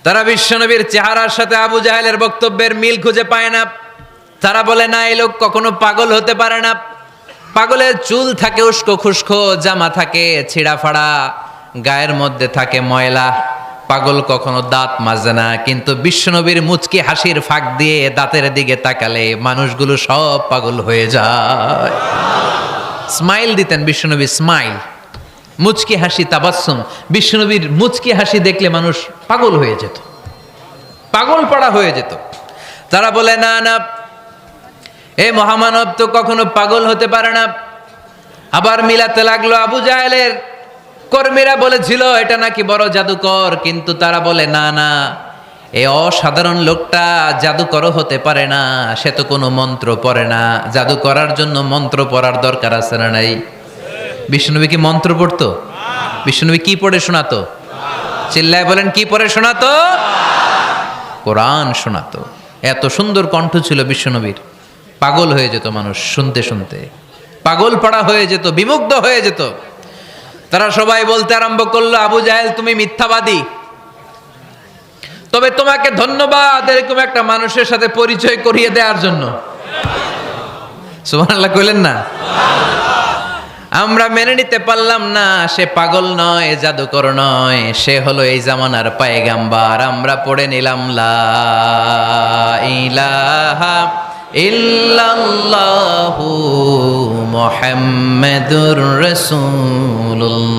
তারা বিশ্বনবীর চেহারার সাথে আবু জাহেলের বক্তব্যের মিল খুঁজে পায় না। তারা বলে না, এই লোক কখনো পাগল হতে পারে না। পাগলের চুল থাকে উস্কো খুস্কো, জামা থাকে ছিঁড়া ফাড়া, গায়ের মধ্যে থাকে ময়লা। পাগল কখনো দাঁত মাজে না, কিন্তু বিশ্বনবীর মুচকি হাসির ফাঁক দিয়ে দাঁতের দিকে তাকালে মানুষগুলো সব পাগল হয়ে যায়। স্মাইল দিতেন বিশ্বনবী, স্মাইল, মুচকি হাসি, তাবাসসুম। বিশ্বনবীর মুচকি হাসি দেখলে মানুষ পাগল হয়ে যেত, পাগল পাড়া হয়ে যেত। তারা বলে না না, এ মহামানব তো কখনো পাগল হতে পারে না। আবার মিলাতে লাগলো। আবু জাহেলের কর্মীরা বলেছিল এটা নাকি বড় জাদুকর, কিন্তু তারা বলে না না, এই অসাধারণ লোকটা জাদুকরও হতে পারে না, সে তো কোনো মন্ত্র পড়ে না। জাদু করার জন্য মন্ত্র পড়ার দরকার আছে না নাই? বিষ্ণুনবী কি মন্ত্র পড়তো? বিষ্ণুনবী কি পড়ে শোনাতো? চিল্লায় বলেন, কি পড়ে শোনাতো? কোরআন শোনাতো। এত সুন্দর কণ্ঠ ছিল বিশ্বনবীর, পাগল হয়ে যেত মানুষ শুনতে শুনতে, পাগল পাড়া হয়ে যেত, বিমুগ্ধ হয়ে যেত। তারা সবাই বলতে আরম্ভ করলো, আবু জাহেল তুমি মিথ্যাবাদী, তবে তোমাকে ধন্যবাদ এরকম একটা মানুষের সাথে পরিচয় করিয়ে দেওয়ার জন্য। সুবহানাল্লাহ কইলেন না? আমরা মেনে নিতে পারলাম না সে পাগল নয়, জাদুকর নয়, সে হলো এই জামানার পয়গাম্বার। আমরা পড়ে নিলাম লা ইলাহা ইল্লাল্লাহু মুহাম্মাদুর রাসূলুল্লাহ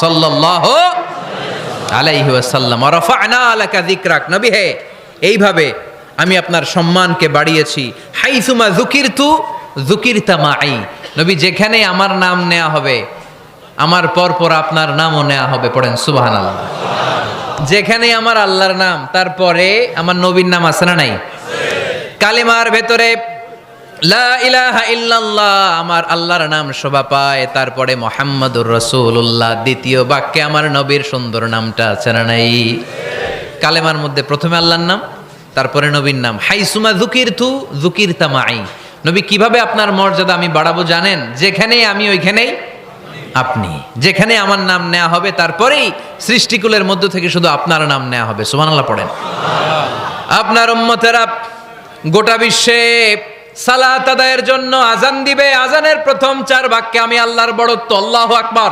সাল্লাল্লাহু আলাইহি ওয়াসাল্লাম। ওয়া রাফা'না লাকা যিকরাক, নবী হে এইভাবে আমি আপনার সম্মানকে বাড়িয়েছি। হাইসুমা যুকিরতু যুকিরতা মাই, নবী যেখানে আমার নাম নেওয়া হবে আমার পর পর আপনার নামও নেওয়া হবে। পড়েন সুবহানাল্লাহ। যেখানে আমার আল্লাহর নাম, তারপরে আমার নবীর নাম আছে না নাই? কালিমার ভেতরে লা ইলাহা ইল্লাল্লাহ আমার আল্লাহর নাম শোভা পায়, তারপরে মুহাম্মাদুর রাসূলুল্লাহ দ্বিতীয় বাক্যে আমার নবীর সুন্দর নামটা আছে না নাই? কালেমার মধ্যে প্রথমে আল্লাহর নাম, তারপরে নবীর নাম। হাইসুমা যুকিরতু যুকিরতা মাই, নবী কিভাবে আপনার মর্যাদা আমি বাড়াবো জানেন? যেখানেই আমি ওইখানেই আপনি, যেখানে আমার নাম নেওয়া হবে তারপরেই সৃষ্টিকুলের মধ্য থেকে শুধু আপনার নাম নেওয়া হবে। সুবহানাল্লাহ পড়েন। আপনার উম্মতেরা গোটা বিশ্বে সালাত আদায়ের জন্য আজান দিবে, আজানের প্রথম 4 বাক্যে আমি আল্লাহর বড়ত্ব, আল্লাহু আকবার।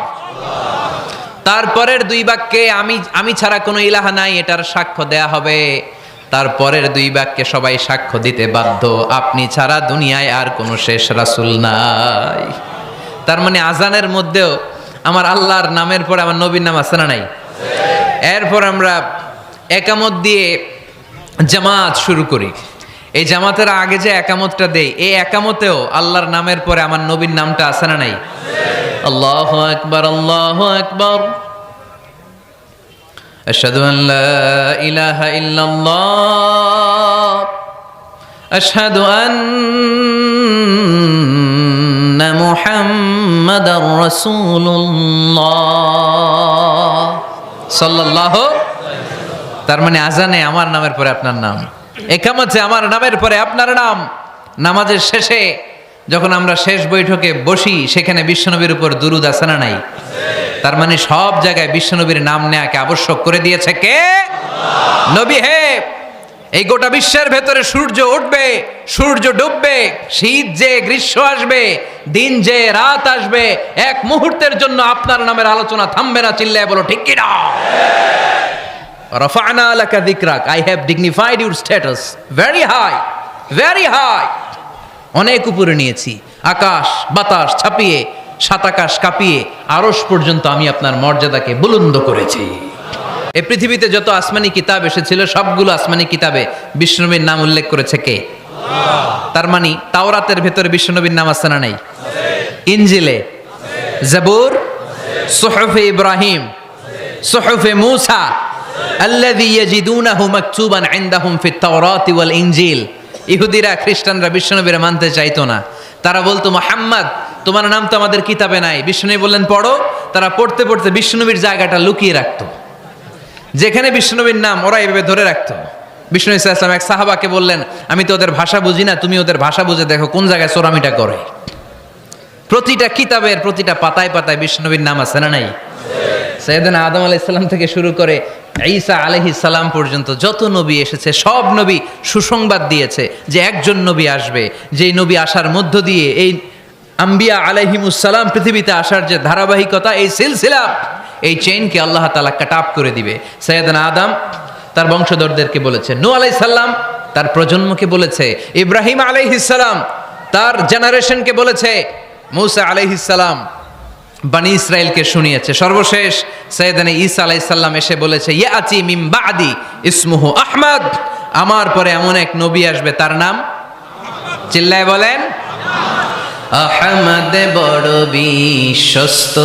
তারপরের 2 বাক্যে আমি ছাড়া কোনো ইলাহা নাই, এটার সাক্ষ্য দেয়া হবে। তারপরের 2 বাক্যে সবাই সাক্ষ্য দিতে বাধ্য, আপনি ছাড়া দুনিয়ায় আর কোনো শেষ রাসূল নাই। তার মানে আজানের মধ্যেও আমার আল্লাহর নামের পরে আমার নবীর নাম আছে না নাই? এরপর আমরা একামত দিয়ে জামাত শুরু করি। এই জামাতের আগে যে একামতটা দেই, এই একামতেও আল্লাহর নামের পরে আমার নবীর নামটা আছে না নাই? আল্লাহু আকবার, আল্লাহু আকবার, আশহাদু আন লা ইলাহা ইল্লাল্লাহ, আশহাদু আন্না মুহাম্মাদার রাসূলুল্লাহ সাল্লাল্লাহু, তার মানে আজানে আমার নামের পরে আপনার নাম, একামতে আমার নামের পরে আপনার নাম। নামাজের শেষে যখন আমরা শেষ বৈঠকে বসি সেখানে বিশ্বনবীর উপর দুরূদ আছে না নাই? তার মানে সব জায়গায় বিশ্বনবীর নাম নেয়াকে আবশ্যক করে দিয়েছে কে? নবী হে। এই গোটা বিশ্বের ভেতরে সূর্য উঠবে, সূর্য ডুববে, শীত যে গ্রীষ্ম আসবে, দিন যে রাত আসবে, এক মুহূর্তের জন্য আপনার নামের আলোচনা থামবে না। চিল্লায় বলো ঠিক কিনা? রাফা'না লাকা যিকরাক, I have dignified your status very high, very high। অনেক উপরে নিয়েছি, আকাশ বাতাস ছাপিয়ে, সাত আকাশ কাঁপিয়ে আরশ পর্যন্ত আমি আপনার মর্যাদাকে বুলন্দ করেছি। এই পৃথিবীতে যত আসমানি কিতাব এসেছিল সবগুলো আসমানি কিতাবে বিষ্ণুনবীর নাম উল্লেখ করেছে কে? তার মানে তাওরাতের ভেতরে বিষ্ণুনবীর নাম আছে না নাই? ইনজিলে, জাবুর, সুহুফে ইব্রাহিম, সুহুফে মূসা, আল্লাযী ইয়াজিদুনাহু মাকতুবান ইনদাহুম ফিত তাওরাতি ওয়াল ইনজিল। ইহুদিরা খ্রিস্টানরা বিষ্ণুনবীর মানতে চাইতো না। তারা বলতো, মুহাম্মদ তোমার নাম তো আমাদের কিতাবে নাই। বিষ্ণুনবী বললেন পড়ো। তারা পড়তে পড়তে বিষ্ণুনবীর জায়গাটা লুকিয়ে রাখতো, যেখানে বিষ্ণুনবীর নাম ওরা এইভাবে ধরে রাখতো। বিষ্ণু ইসা ইসলাম এক সাহাবাকে বললেন, আমি তো ওদের ভাষা বুঝি না, তুমি ওদের ভাষা বুঝে দেখো কোন জায়গায় চোরামিটা করে। প্রতিটা কিতাবের প্রতিটা পাতায় পাতায় বিষ্ণুনবীর নাম আছে না নাই? সাইয়েদনা আদম আলাইহিস সালাম থেকে শুরু করে ঈসা আলাইহিস সালাম পর্যন্ত যত নবী এসেছে সব নবী সুসংবাদ দিয়েছে যে একজন নবী আসবে, যেই নবী আসার মধ্য দিয়ে এই আম্বিয়া আলাইহিমুস সালাম পৃথিবীতে আসার যে ধারাবাহিকতা, এই সিলসিলা, এই চেইনকে আল্লাহ তাআলা কাট অফ করে দিবে। সাইয়েদনা আদম তার বংশধরদেরকে বলেছে, নূহ আলাইহিস সালাম তার প্রজন্মকে বলেছে, ইব্রাহিম আলাইহিস সালাম তার জেনারেশনকে বলেছে, মূসা আলাইহিস সালাম বনি ইসরাইলকে শুনিয়েছে। সর্বশেষ সাইয়েদনা ঈসা আলাইহিস সালাম এসে বলেছে, ইয়াতি মিন বাদি ইসমুহু আহমদ, আমার পরে এমন এক নবী আসবে তার নাম, চিল্লায় বলেন, আহমদ বড় বিশ্বস্ত,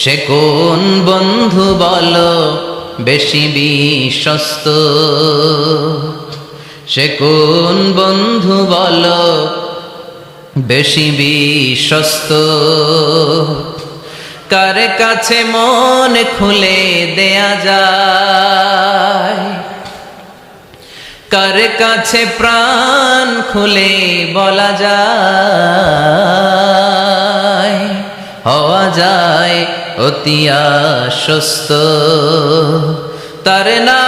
সে কোন বন্ধু বলো বেশি বিশ্বস্ত, সে কোন বন্ধু বলো বেশি বিশ্বস্ত, কার কাছে মন খুলে দেয়া যায়, কার কাছে প্রাণ খুলে বলা যায়, হওয়া যায় অতি আশ্বস্ত, তার নাম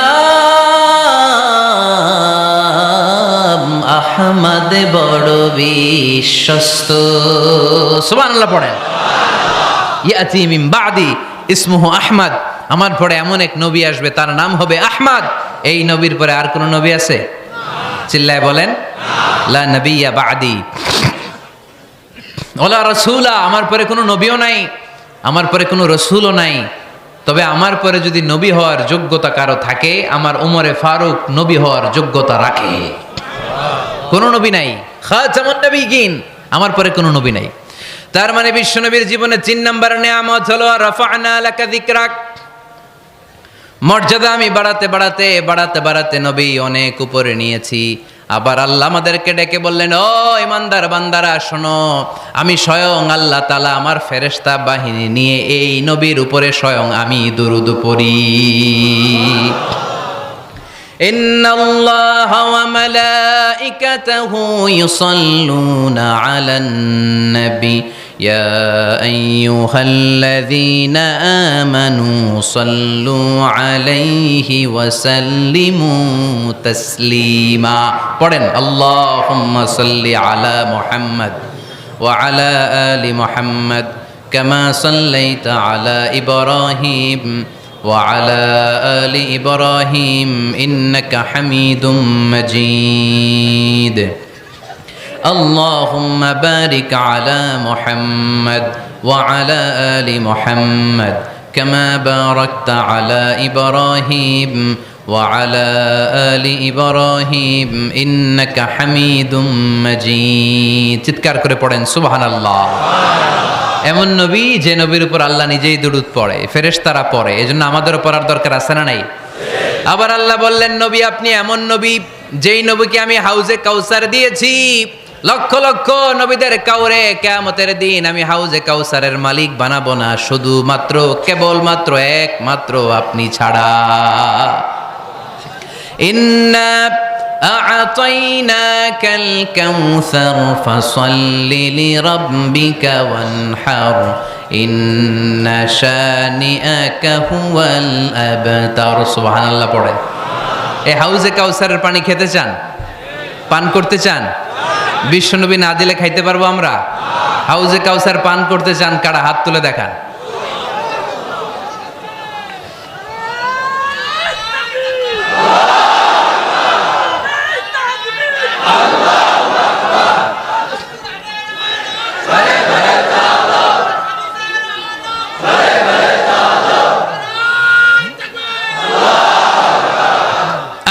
আহমদ বড় বিশ্বস্ত। সুবহানাল্লাহ পড়েন। ইয়াতি মিন বাদি ইসমুহু আহমদ, আমার পরে এমন এক নবী আসবে তার নাম হবে আহমদ। এই নবীর পরে আর কোন নবী আছে? চিল্লায় বলেন, লা নবিয়্যা বাদি ওয়ালা রাসূলা, আমার পরে কোনো নবীও নাই, আমার পরে কোনো রাসূলও নাই। তবে আমার পরে যদি নবী হওয়ার যোগ্যতা কারো থাকে, আমার ওমরে ফারুক নবী হওয়ার যোগ্যতা রাখে। কোনো নবী নাই, খাতামুন নবিয়্যিন, আমার পরে কোনো নবী নাই। তার মানে বিশ্বনবীর জীবনে 3 নম্বর নিয়ামত হলো রাফা'না লাকা যিকরাক, মর্যাদা আমি বাড়াতে বাড়াতে বাড়াতে বাড়াতে নবী অনেক উপরে নিয়েছি। আবার আল্লাহ আমাদেরকে ডেকে বললেন, ও ইমানদার বান্দারা শোনো, আমি স্বয়ং আল্লাহ তাআলা আমার ফেরেশতা বাহিনী নিয়ে এই নবীর উপরে স্বয়ং আমি দুরূদ পড়ি। ইন্নাল্লাহা ওয়া মালাইকাতাহু ইউসাল্লুনা আলান নবী ইয়া আইয়ুহাল্লাযীনা আমানু সাল্লু আলাইহি ওয়া সাল্লিমু তাসলিমা। পড়েন, আল্লাহুম্মা সাল্লি আলা মুহাম্মদ ওয়া আলা আলি মুহাম্মদ কামা সাল্লাইতা আলা ইব্রাহিম ওয়া আলা আলি ইব্রাহিম ইন্নাকা হামিদুম মাজিদ। اللهم بارك على محمد وعلى آل محمد كما باركت على إبراهيم وعلى آل إبراهيم إنك حميد مجيد। চিৎকার করে পড়েন সুবহানাল্লাহ। এমন নবী যে নবীর উপর আল্লাহ নিজেই দুরূদ পড়ে, ফেরেশতারা পড়ে, এজন্য আমাদেরও পড়ার দরকার আছে না নাই? আবার আল্লাহ বললেন, নবী আপনি এমন নবী যেই নবীকে আমি হাউজে কাউসার দিয়েছি, লক্ষ লক্ষ নবীদের কাউরে কিয়ামতের দিন আমি হাউজে কাউসারের মালিক বানাবো না, শুধুমাত্র কেবলমাত্র একমাত্র আপনি ছাড়া। ইন্না আ'তাইনাকাল কাউসার ফাসাল্লি লিরাব্বিকা ওয়ানহার ইন্না শানিআকা হুয়াল আবতার। সুবহানাল্লাহ পড়ে। এই হাউজে কাউসারের পানি খেতে চান, পান করতে চান? বিশ্বনবী না দিলে খাইতে পারবো আমরা? হাউজে কাউসার পান করতে চান কারা? হাত তুলে দেখান।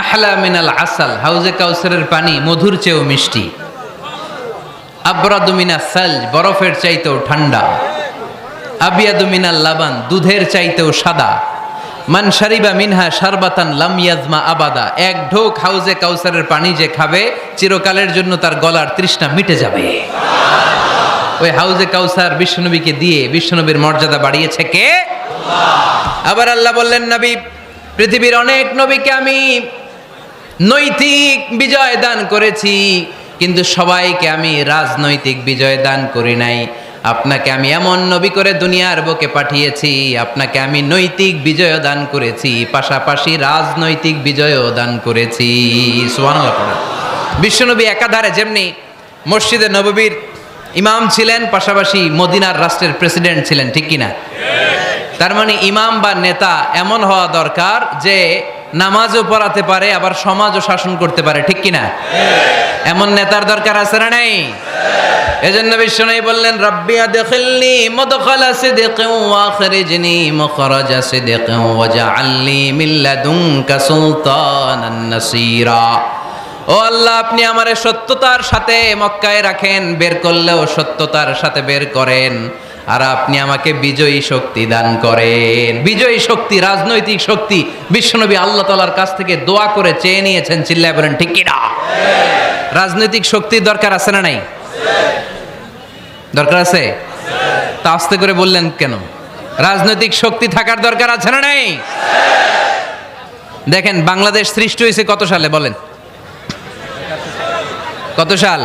আহলা মিনাল আসাল, হাউজে কাউসারের পানি মধুর চেয়েও মিষ্টি। আবরাদু মিনাস সালজ, বরফের চাইতেও ঠান্ডা। আবিয়াদু মিনাল লাবান, দুধের চাইতেও সাদা। মান শারিবা মিনহা শারবাতান লাম ইয়াজমা আবাদা, এক ঢোক হাউজে কাউসারের পানি যে খাবে চিরকালের জন্য তার গলার তৃষ্ণা মিটে যাবে। ওই হাউজে কাউসার বিশ্বনবীকে দিয়ে বিশ্বনবীর মর্যাদা বাড়িয়েছে কে? আল্লাহ। আবার আল্লাহ বললেন, নবী, পৃথিবীর অনেক নবীকে আমি নৈতিক বিজয় দান করেছি, কিন্তু সবাইকে আমি রাজনৈতিক বিজয় দান করি নাই। আপনাকে আমি এমন নবী করে দুনিয়ার বুকে পাঠিয়েছি, আপনাকে আমি নৈতিক বিজয় দান করেছি, পাশাপাশি রাজনৈতিক বিজয়ও দান করেছি। সুবহানাল্লাহ। বিশ্বনবী একাধারে যেমনি মসজিদে নববীর ইমাম ছিলেন, পাশাপাশি মদিনার রাষ্ট্রের প্রেসিডেন্ট ছিলেন, ঠিক কিনা? তার মানে ইমাম বা নেতা এমন হওয়া দরকার যে নামাজও পড়াতে পারে, আবার সমাজও শাসন করতে পারে, ঠিক কিনা? এমন নেতার দরকার আছে না নাই? এজন্য বিশ্বনবী বললেন, রব্বি আদখিলনি মুদখালা সিদকিন ওয়া আখরিজনি মুখরাজা সিদকিন ওয়াজআলনি মিন লাদুনকা সুলতানান নাসীরা। ও আল্লাহ, আপনি আমারে সত্যতার সাথে মক্কায় রাখেন, বের করলেও সত্যতার সাথে বের করেন, আর আপনি আমাকে বিজয়ী শক্তি দান করেন। বিজয়ী শক্তি, রাজনৈতিক শক্তি বিশ্বনবী আল্লাহ তাআলার কাছ থেকে দোয়া করে চেয়ে নিয়েছেন। চিল্লায় বলেন ঠিক কিনা? রাজনৈতিক শক্তির দরকার আছে না নাই? দরকার আছে? তা আস্তে করে বললেন কেন? রাজনৈতিক শক্তি থাকার দরকার আছে না নাই? দেখেন, বাংলাদেশ সৃষ্টি হয়েছে কত সালে বলেন? কত সাল?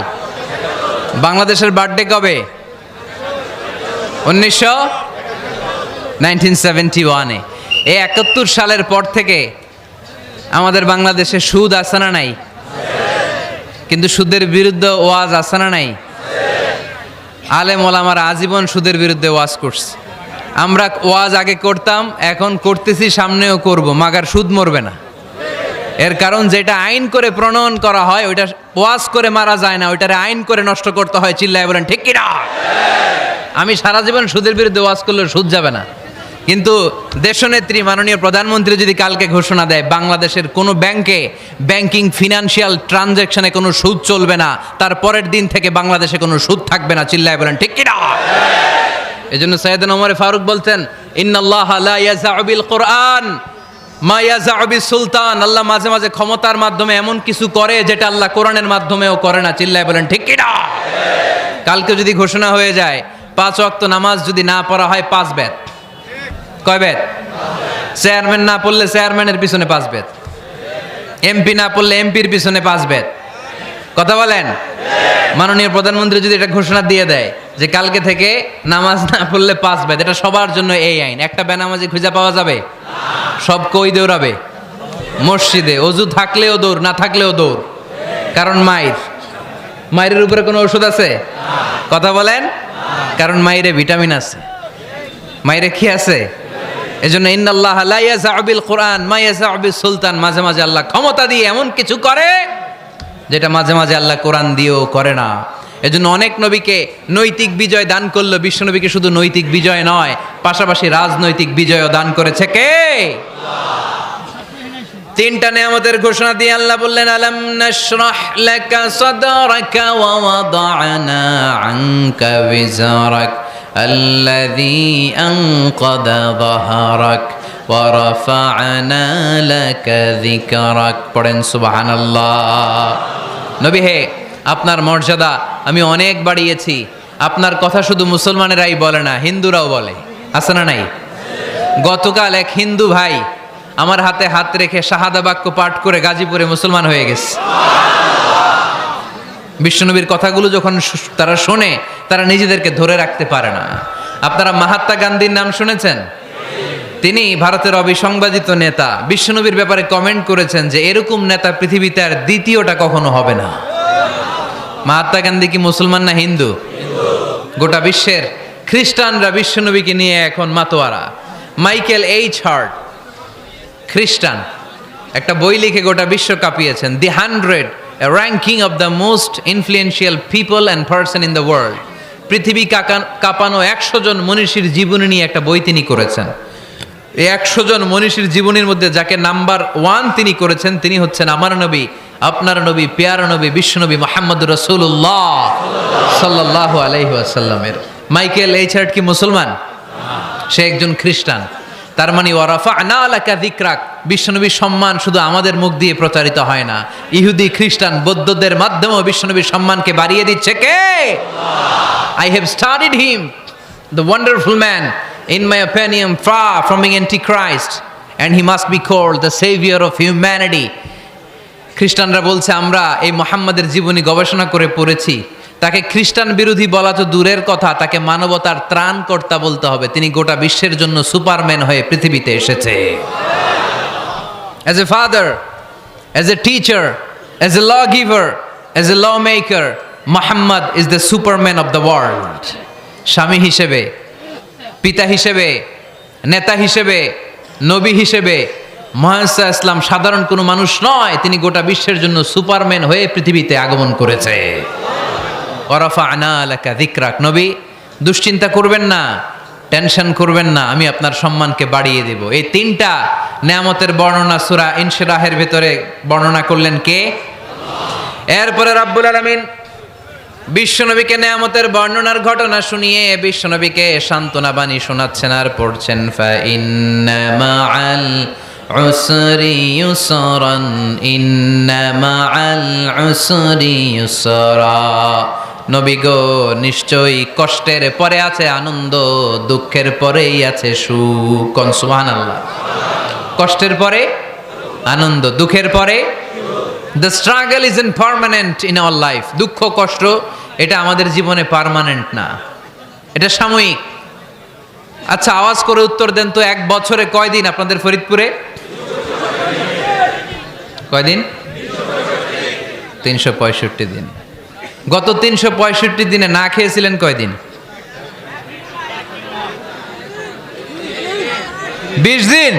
বাংলাদেশের বার্থডে কবে? 1971-এ। এই 71 সালের পর থেকে আমাদের বাংলাদেশে সুদ আছে না নাই? কিন্তু সুদের বিরুদ্ধে ওয়াজ আছে না নাই? আলেম ওলামারা আজীবন সুদের বিরুদ্ধে ওয়াজ করছে। আমরা ওয়াজ আগে করতাম, এখন করতেছি, সামনেও করব, মাগার সুদ মরবে না। এর কারণ যেটা আইন করে প্রণয়ন করা হয় ওইটা ওয়াজ করে মারা যায় না, ওইটারে আইন করে নষ্ট করতে হয়। চিল্লায় বলেন ঠিক কিনা? আমি সারা জীবন সুদের বিরুদ্ধে ওয়াজ করলে সুদ যাবে না, কিন্তু দেশনেত্রী মাননীয় প্রধানমন্ত্রী যদি কালকে ঘোষণা দেয় বাংলাদেশের কোনো ব্যাংকে ব্যাংকিং ফিনান্সিয়াল ট্রানজ্যাকশনে কোনো সুদ চলবে না, তার পরের দিন থেকে বাংলাদেশে কোনো সুদ থাকবে না। চিল্লায় বলেন ঠিক কিনা? এজন্য সাইয়েদনা ওমর ফারুক বলতেন, ইন্নাল্লাহা লা ইয়াযাউ বিল কুরআন মা ইয়াযাউ বিস সুলতান। আল্লাহ মাঝে মাঝে ক্ষমতার মাধ্যমে এমন কিছু করে যেটা আল্লাহ কোরআনের মাধ্যমেও করে না। চিল্লায় বলেন ঠিক কিনা? কালকে যদি ঘোষণা হয়ে যায় 5 ওয়াক্ত নামাজ যদি না পড়া হয় 5 বেত। কয় বেত? চেয়ারম্যান না পড়লে চেয়ারম্যানের পিছনে 5 বেত, এমপি না পড়লে এমপির পিছনে 5 বেত। কথা বলেন? মাননীয় প্রধানমন্ত্রী যদি এটা ঘোষণা দিয়ে দেয় যে কালকে থেকে নামাজ না পড়লে 5 বেত, এটা সবার জন্য এই আইন। একটা বেনামাজি খুঁজে পাওয়া যাবে? সব কই দৌড়াবে? মসজিদে। অজু থাকলেও দৌড়, না থাকলেও দৌড়। কারণ মায়ের উপরে কোনো ওষুধ আছে? কথা বলেন? কারণ মায়েরে ভিটামিন আছে। মায়েরে কি আছে? এজন্য ইন্নাল্লাহা লা ইয়াযাউ বিল কুরআন মা ইয়াযাউ বিস সুলতান। মাঝে মাঝে আল্লাহ ক্ষমতা দিয়ে এমন কিছু করে যেটা মাঝে মাঝে আল্লাহ কোরআন দিয়েও করে না। এজন্য অনেক নবীকে নৈতিক বিজয় দান করলো। বিশ্বনবীকে শুধু নৈতিক বিজয় নয়, পাশাপাশি রাজনৈতিক বিজয়ও দান করেছে কে? তিনটা নেয়ামতের ঘোষণা দিয়ে আল্লাহ বললেন, আলাম নাশরাহ লাকা সাদরাকা ওয়া ওয়াদা'না আনকা বিজরাক আল্লাযী আনকাদা যাহরাক ওয়া রাফা'না লাকা যিকরাক। পড়েন সুবহানাল্লাহ। নবী হে, আপনার মর্যাদা আমি অনেক বাড়িয়েছি, আপনার কথা শুধু মুসলমানেরাই বলে না, হিন্দুরাও বলে, আছে না নাই? গতকাল এক হিন্দু ভাই আমার হাতে হাত রেখে শাহাদা বাক্য পাঠ করে গাজীপুরে মুসলমান হয়ে গেছে। বিশ্বনবীর কথাগুলো যখন তারা শোনে, তারা নিজেদেরকে ধরে রাখতে পারে না। আপনারা মহাত্মা গান্ধীর নাম শুনেছেন? তিনি ভারতের অবিসংবাদিত নেতা। বিশ্বনবীর ব্যাপারে কমেন্ট করেছেন যে এরকম নেতা পৃথিবীতে আর দ্বিতীয়টা কখনো হবে না। মহাত্মা গান্ধী কি মুসলমান না হিন্দু? গোটা বিশ্বের খ্রিস্টানরা বিশ্বনবীকে নিয়ে এখন মাতোয়ারা। মাইকেল এইচ হার্ট, খ্রিস্টান, একটা বই লিখে গোটা বিশ্ব কাঁপিয়েছেন, দি 100 ranking of the most influential people and person in the world. পৃথিবী কাঁপানো 100 জন মনীষীর জীবনী নিয়ে একটা বই তিনি করেছেন। এই 100 জন মনীষীর জীবনীর মধ্যে যাকে নাম্বার 1 তিনি করেছেন, তিনি হচ্ছেন আমার নবী, আপনার নবী, পেয়ারা নবী, বিশ্বনবী মুহাম্মদুর রাসূলুল্লাহ সাল্লাল্লাহু আলাইহি ওয়াসাল্লামের। মাইকেল এইচ হার্ট কি মুসলমান? সে একজন খ্রিস্টান। তার মানে ওয়ারাফা'না লাকা যিকরাক, বিশ্বনবীর সম্মান শুধু আমাদের মুখ দিয়ে প্রচারিত হয় না, ইহুদি, খ্রিস্টান, বৌদ্ধদের মাধ্যমেও বিশ্বনবীর সম্মানকে বাড়িয়ে দিচ্ছে কে? I have studied him, the wonderful man, in my opinion far from being antichrist, and he must be called the savior of humanity. খ্রিস্টানরা বলছে আমরা এই মুহাম্মাদের জীবনী গবেষণা করে পড়েছি, তাকে খ্রিস্টান বিরোধী বলা তো দূরের কথা, তাকে মানবতার ত্রাণকর্তা বলতে হবে। তিনি গোটা বিশ্বের জন্য সুপারম্যান হয়ে পৃথিবীতে এসেছে। As a father, as a teacher, as a lawgiver, as a lawmaker, Muhammad is the superman of the world. স্বামী হিসেবে, পিতা হিসেবে, নেতা হিসেবে, নবী হিসেবে মুহাম্মদ ইসলাম সাধারণ কোনো মানুষ নয়, তিনি গোটা বিশ্বের জন্য সুপারম্যান হয়ে পৃথিবীতে আগমন করেছে। ওয়ারাফা'না লাকা যিকরাক, নবী দুশ্চিন্তা করবেন না, টেনশন করবেন না, আমি আপনার সম্মানকে বাড়িয়ে দেব। এই 3টা নেয়ামতের বর্ণনা সূরা ইনশিরাহের ভিতরে বর্ণনা করলেন কে? এরপরে রাব্বুল আলামিন বিশ্বনবীকে নেয়ামতের বর্ণনার ঘটনা শুনিয়ে বিশ্বনবীকে সান্ত্বনা বাণী শোনাচ্ছেন আর পড়ছেন, ফা ইন্না মাআল উসরি ইউসরান, ইন্না মাআল উসরি ইউসরা। নবী গো, নিশ্চয়ই কষ্টের পরে আছে আনন্দ, দুঃখের পরেই আছে সুখ। কোন সুবহানাল্লাহ। কষ্টের পরে আনন্দ, দুঃখের পরে। The struggle isn't permanent in our life. দুঃখ কষ্ট এটা আমাদের জীবনে পার্মানেন্ট না, এটা সাময়িক। আচ্ছা আওয়াজ করে উত্তর দেন তো, 1 বছরে কয়দিন আপনাদের ফরিদপুরে? কয়দিন? 365 দিন। গত 365 দিনে না খেয়েছিলেন কয়দিন? 20 দিন,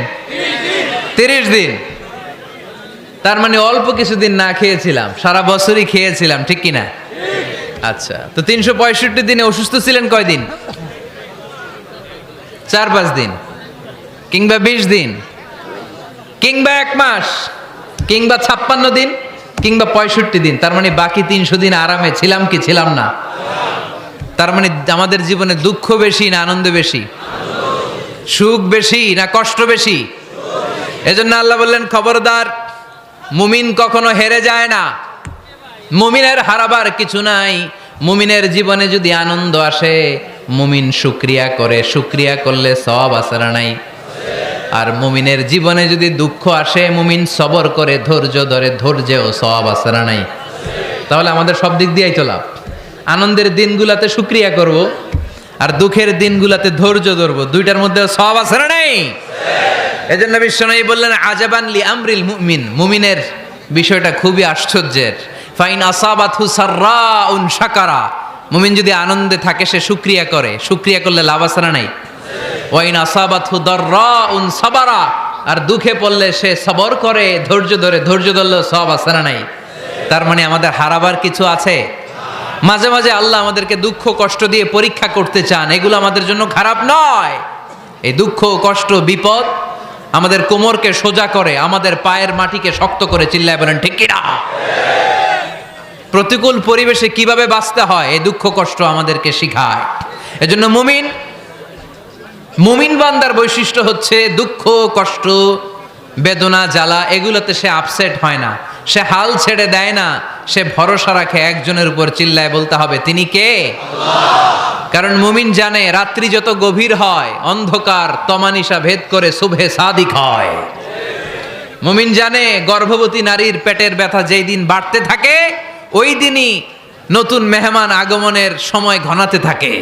30 দিন। তার মানে অল্প কিছুদিন না খেয়েছিলাম, সারা বছরই খেয়েছিলাম, ঠিক কিনা? আচ্ছা, তো 365 দিনে অসুস্থ ছিলেন কয়দিন? 4-5 দিন, কিংবা 20 দিন, কিংবা 1 মাস, কিংবা 56 দিন, কিংবা 65 দিন। তার মানে বাকি 300 দিন আরামে ছিলাম কি ছিলাম না? তার মানে আমাদের জীবনে দুঃখ বেশি না আনন্দ বেশি? সুখ বেশি না কষ্ট বেশি? এজন্য আল্লাহ বললেন, খবরদার, মুমিন কখনো হেরে যায় না, মুমিনের হারাবার কিছু নাই। মুমিনের জীবনে যদি আনন্দ আসে, মুমিন শুকরিয়া করে, শুকরিয়া করলে সওয়াব আছে না নাই? আর মুমিনের জীবনে যদি দুঃখ আসে, মুমিন সবর করে, ধৈর্য ধরে, ধৈর্যেও সওয়াব আছে না নাই? তাহলে আমাদের সব দিক দিয়েই তো লাভ। আনন্দের দিনগুলাতে শুকরিয়া করব, আর দুঃখের দিনগুলাতে ধৈর্য ধরবো, দুইটার মধ্যে সওয়াব আছে না নাই? এজন্য বিশ্বনবী বললেন, আজাবান লি আমরিল মুমিন, মুমিনের বিষয়টা খুবই আশ্চর্যের। ফাইন আসাবাতহু সাররাউন শাকারা, মুমিন যদি আনন্দে থাকে সে শুকরিয়া করে, শুকরিয়া করলে লাভ আছে না নাই? ওয়াইন আসাবাতহু দাররাউন সাবারা, আর দুঃখে পড়লে সে সবর করে, ধৈর্য ধরে, ধৈর্য ধরলে সব আছে না নাই? তার মানে আমাদের হারাবার কিছু আছে? মাঝে মাঝে আল্লাহ আমাদেরকে দুঃখ কষ্ট দিয়ে পরীক্ষা করতে চান, এগুলো আমাদের জন্য খারাপ নয়। এই দুঃখ কষ্ট বিপদ আমাদের কোমরকে সোজা করে, আমাদের পায়ের মাটিকে শক্ত করে, চিল্লায় বলেন ঠিক কি না? প্রতিকূল পরিবেশে কিভাবে বাঁচতে হয় এই দুঃখ কষ্ট আমাদেরকে শিখায়। এজন্য মুমিন বান্দার বৈশিষ্ট্য হচ্ছে দুঃখ কষ্ট বেদনা জ্বালা এগুলোতে সে আপসেট হয় না, সে হাল ছেড়ে দেয় না, সে ভরসা রাখে একজনের উপর, চিল্লায় বলতে হবে তিনি কে? কারণ মুমিন জানে রাত্রি যত গভীর হয় অন্ধকার তমানিসা ভেদ করে সুবহে সাদিক হয়। মুমিন জানে গর্ভবতী নারীর পেটের ব্যথা যেই দিন বাড়তে থাকে ওই দিনই নতুন মেহমান আগমনের সময় ঘনাতে থাকে।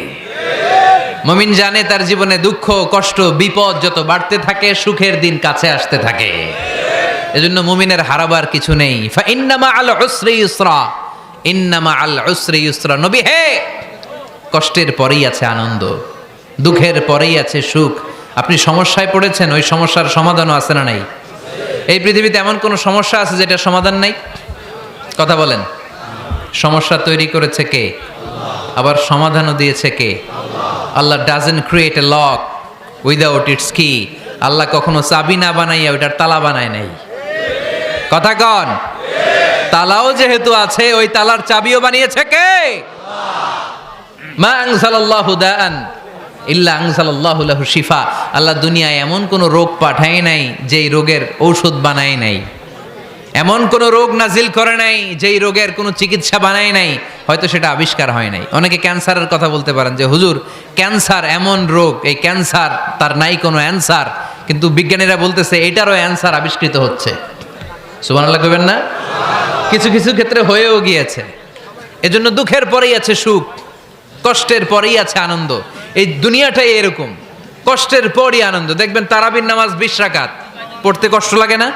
মুমিন জানে তার জীবনে দুঃখ কষ্ট বিপদ যত বাড়তে থাকে সুখের দিন কাছে আসতে থাকে। এজন্য মুমিনের হারাবার কিছু নেই। ফা ইন্নামা আল উসরি ইউসরা, ইন্নামা আল উসরি ইউসরা। নবী হে, কষ্টের পরেই আছে আনন্দ, দুঃখের পরেই আছে সুখ। আপনি সমস্যায় পড়েছেন, ওই সমস্যার সমাধানও আছে না নাই? এই পৃথিবীতে এমন কোন সমস্যা আছে যেটা সমাধান নাই? কথা বলেন। সমস্যা তৈরি করেছে কে? আবার সমাধানও দিয়েছে কে? Allah doesn't create a lock without its key. Allah কখনো চাবি না বানাইয়া ওইটার তালা বানায় নাই। কথা কন। তালাও যেহেতু আছে ওই তালার চাবিও বানিয়েছে কে? মা আনজালাল্লাহু দাআন ইল্লা আনজালাল্লাহু লাহু শিফা। আল্লাহ দুনিয়ায় এমন কোন রোগ পাঠায় নাই যেই রোগের ঔষধ বানায় নাই, এমন কোন রোগ নাজিল করে নাই যেই রোগের কোনো চিকিৎসা বানায় নাই, হয়তো সেটা আবিষ্কার হয় নাই। অনেকে ক্যান্সারের কথা বলতে পারেন যে হুজুর ক্যান্সার এমন রোগ, এই ক্যান্সার তার নাই কোনো অ্যান্সার, কিন্তু বিজ্ঞানীরা বলতেছে এটারও অ্যান্সার আবিষ্কৃত হচ্ছে। সুবহানাল্লাহ কইবেন না? কিছু কিছু ক্ষেত্রে হয়েও গিয়েছে। এজন্য দুঃখের পরেই আছে সুখ, কষ্টের পরেই আছে আনন্দ। এই দুনিয়াটাই এরকম, কষ্টের পরই আনন্দ। দেখবেন তারাবির নামাজ 20 রাকাত পড়তে কষ্ট লাগে না?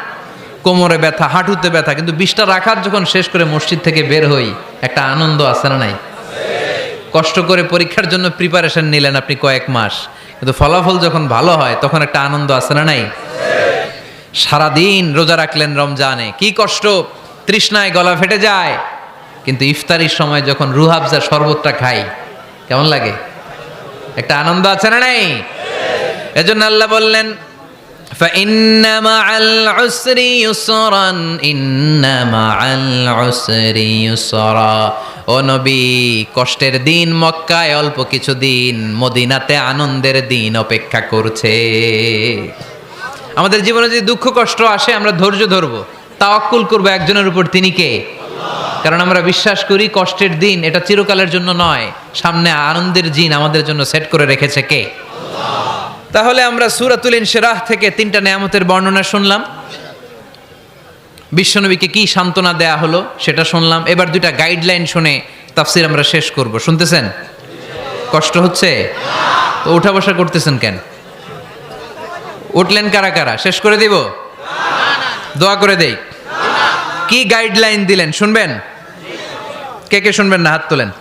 কোমরে ব্যথা, হাঁটুতে ব্যথা, কিন্তু 20টা রাকাত যখন শেষ করে মসজিদ থেকে বের হই একটা আনন্দ আছে না নাই? কষ্ট করে পরীক্ষার জন্য প্রিপারেশন নিলেন আপনি কয়েক মাস, কিন্তু ফলাফল যখন ভালো হয় তখন একটা আনন্দ আছে না নাই? সারাদিন রোজা রাখলেন রমজানে, কি কষ্ট, তৃষ্ণায় গলা ফেটে যায়, কিন্তু ইফতারির সময় যখন রুহাবজা শরবতটা খাই কেমন লাগে? একটা আনন্দ আছে না নাই? এজন্য আল্লাহ বললেন فإن مع العسر يسرا إن مع العسر يسرا। ও নবী, কষ্টের দিন মক্কায় অল্প কিছু দিন, মদিনাতে আনন্দের দিন অপেক্ষা করছে। আমাদের জীবনে যদি দুঃখ কষ্ট আসে আমরা ধৈর্য ধরবো, তাওয়াক্কুল করবো একজনের উপর, তিনি কে? কারণ আমরা বিশ্বাস করি কষ্টের দিন এটা চিরকালের জন্য নয়, সামনে আনন্দের দিন আমাদের জন্য সেট করে রেখেছে কে? তাহলে আমরা সূরাতুল ইনশিরাহ থেকে 3টা নেয়ামতের বর্ণনা শুনলাম, বিশ্বনবীকে কি সান্ত্বনা দেয়া হলো সেটা শুনলাম। এবার 2টা গাইডলাইন শুনে তাফসীর আমরা শেষ করব। শুনতেছেন? কষ্ট হচ্ছে তো উঠা বসা করতেছেন কেন? উঠলেন কারা কারা? শেষ করে দিব? দোয়া করে দেই। কি গাইডলাইন দিলেন শুনবেন? কে কে শুনবেন না হাত তোলেন।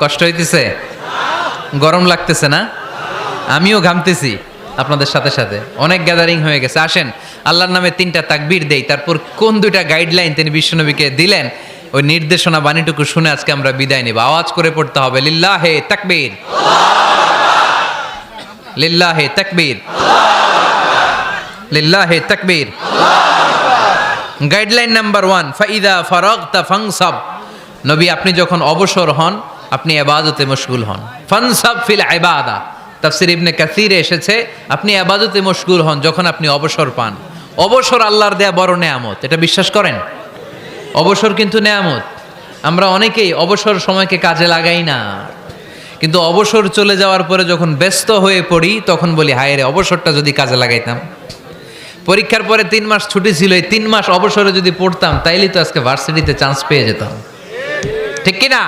কষ্ট হইতেছে? গরম লাগতেছে না? আমিও ঘামতেছি আপনাদের সাথে সাথে। অনেক গ্যাদারিং হয়ে গেছে। আসেন আল্লাহর নামে 3টা তাকবীর দেই, তারপর কোন 2টা গাইডলাইন তিনি বিশ্বনবীকে দিলেন ওই নির্দেশনা বাণীটুকু শুনে আজকে আমরা বিদায় নেব। আওয়াজ করে পড়তে হবে লিল্লাহে তাকবীর, লিল্লাহে তাকবীর, লিল্লাহে তাকবীর। গাইডলাইন নাম্বার 1, ফাইদা ফারাগতা ফানসাব। নবী আপনি যখন অবসর হন আপনি ইবাদতে মশগুল হন। ফানসাব ফিল ইবাদা, তাফসীর ইবনে কাসিরে এসেছে আপনি ইবাদতে মশগুল হন যখন আপনি অবসর পান। অবসর আল্লাহর দেয়া বড় নেয়ামত, এটা বিশ্বাস করেন? অবসর কিন্তু নেয়ামত। আমরা অনেকেই অবসর সময়কে কাজে লাগাই না, কিন্তু অবসর চলে যাওয়ার পরে যখন ব্যস্ত হয়ে পড়ি তখন বলি হায় রে অবসরটা যদি কাজে লাগাইতাম। পরীক্ষার পরে 3 মাস ছুটি ছিল, এই 3 মাস অবসরে যদি পড়তাম তাইলে তো আজকে ভার্সিটিতে চান্স পেয়ে যেতাম, ঠিক কি না?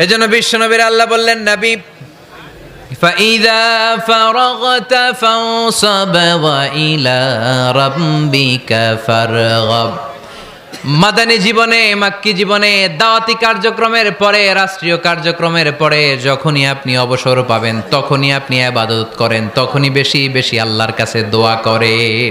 এজন্য বিশ্বনবীর আল্লাহ বললেন নবী ফাইদা ফারাগতা ফানসাব ওয়া ইলা রাব্বিকা ফারগাব। মাদানী জীবনে, মাক্কি জীবনে, দাওয়াতি কার্যক্রমের পরে, রাষ্ট্রীয় কার্যক্রমের পরে যখনই আপনি অবসর পাবেন তখনই আপনি ইবাদত করেন, তখনই বেশি বেশি আল্লাহর কাছে দোয়া করেন।